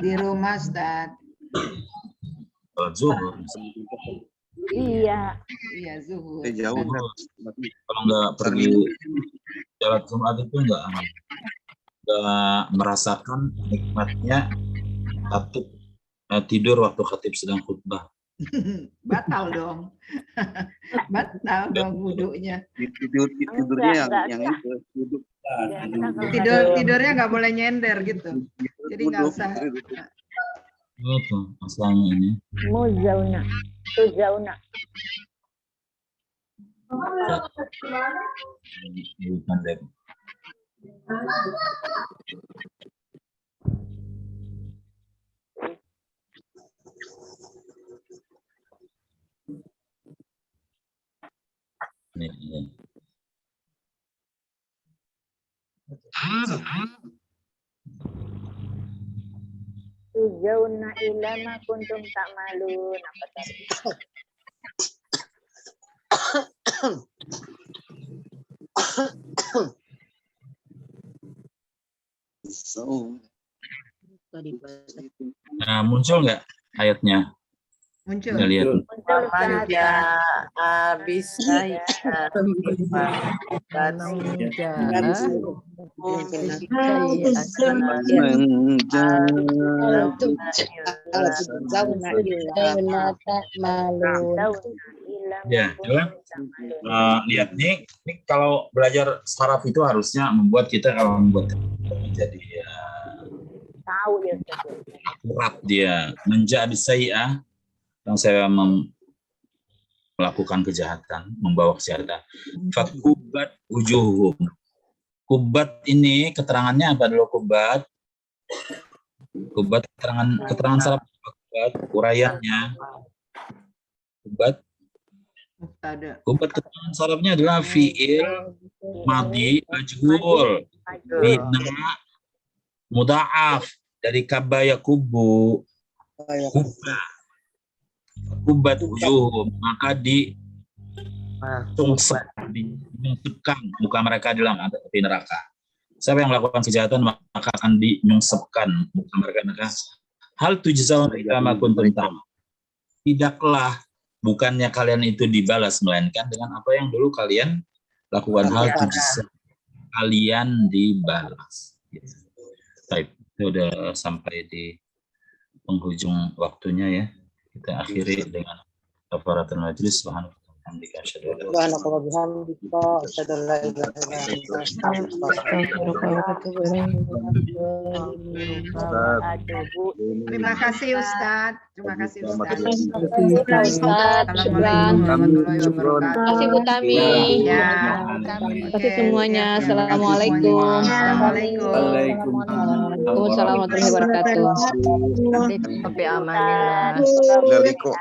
di rumah, Ustaz. Salat zuhur. Iya. Iya, zuhur. Jauh kan. Kalau nggak pergi salat Jumat itu nggak merasakan nikmatnya khatib tidur waktu khatib sedang khutbah. Batal dong. Batal dong wudhunya. Tidurnya yang itu duduk. Tidurnya nggak boleh nyender gitu. Jadi nggak usah. Itu masalahnya ini. Muzauna. Tuzauna. Nih. Tujauna ilama kuntum ta'malun. Apa tadi? So, Nah, muncul nggak ayatnya? Muncul. Kita lihat. Muncul Ustaz. Habis saya Ya, coba lihat nih kalau belajar saraf itu harusnya membuat kita kalau membuat menjadi Tahu ya Ustaz. akurat dia menjadi sayyi'ah yang saya melakukan kejahatan, membawa kejahatan. Fakubat wujuhum. Kubat ini keterangannya apa dulu kubat? Kubat keterangan saraf kubat, uraiannya. Kubat keterangan sarafnya adalah fi'il madi majhul bina mudha'af dari kabaya kubu kubat wujuh, maka dinyungsepkan muka mereka dalam api neraka. Siapa yang melakukan kejahatan maka akan dinyungsepkan muka mereka. Hal tujzauna illa ma kuntum ta'malun. Tidaklah, bukannya kalian itu dibalas, melainkan dengan apa yang dulu kalian lakukan. Hal tujzauna, kalian dibalas. Baik, itu udah sampai di penghujung waktunya ya. Kita akhiri dengan kafaratul majlis. Subhanallah. Terima kasih Ustadz. Terima kasih Ustadz. Assalamualaikum warahmatullahi wabarakatuh. Terima kasih Bu Tami. Ya. Terima kasih semuanya. Assalamualaikum. Assalamualaikum. Waalaikumsalam warahmatullahi wabarakatuh. Tapi amanillah. Assalamualaikum.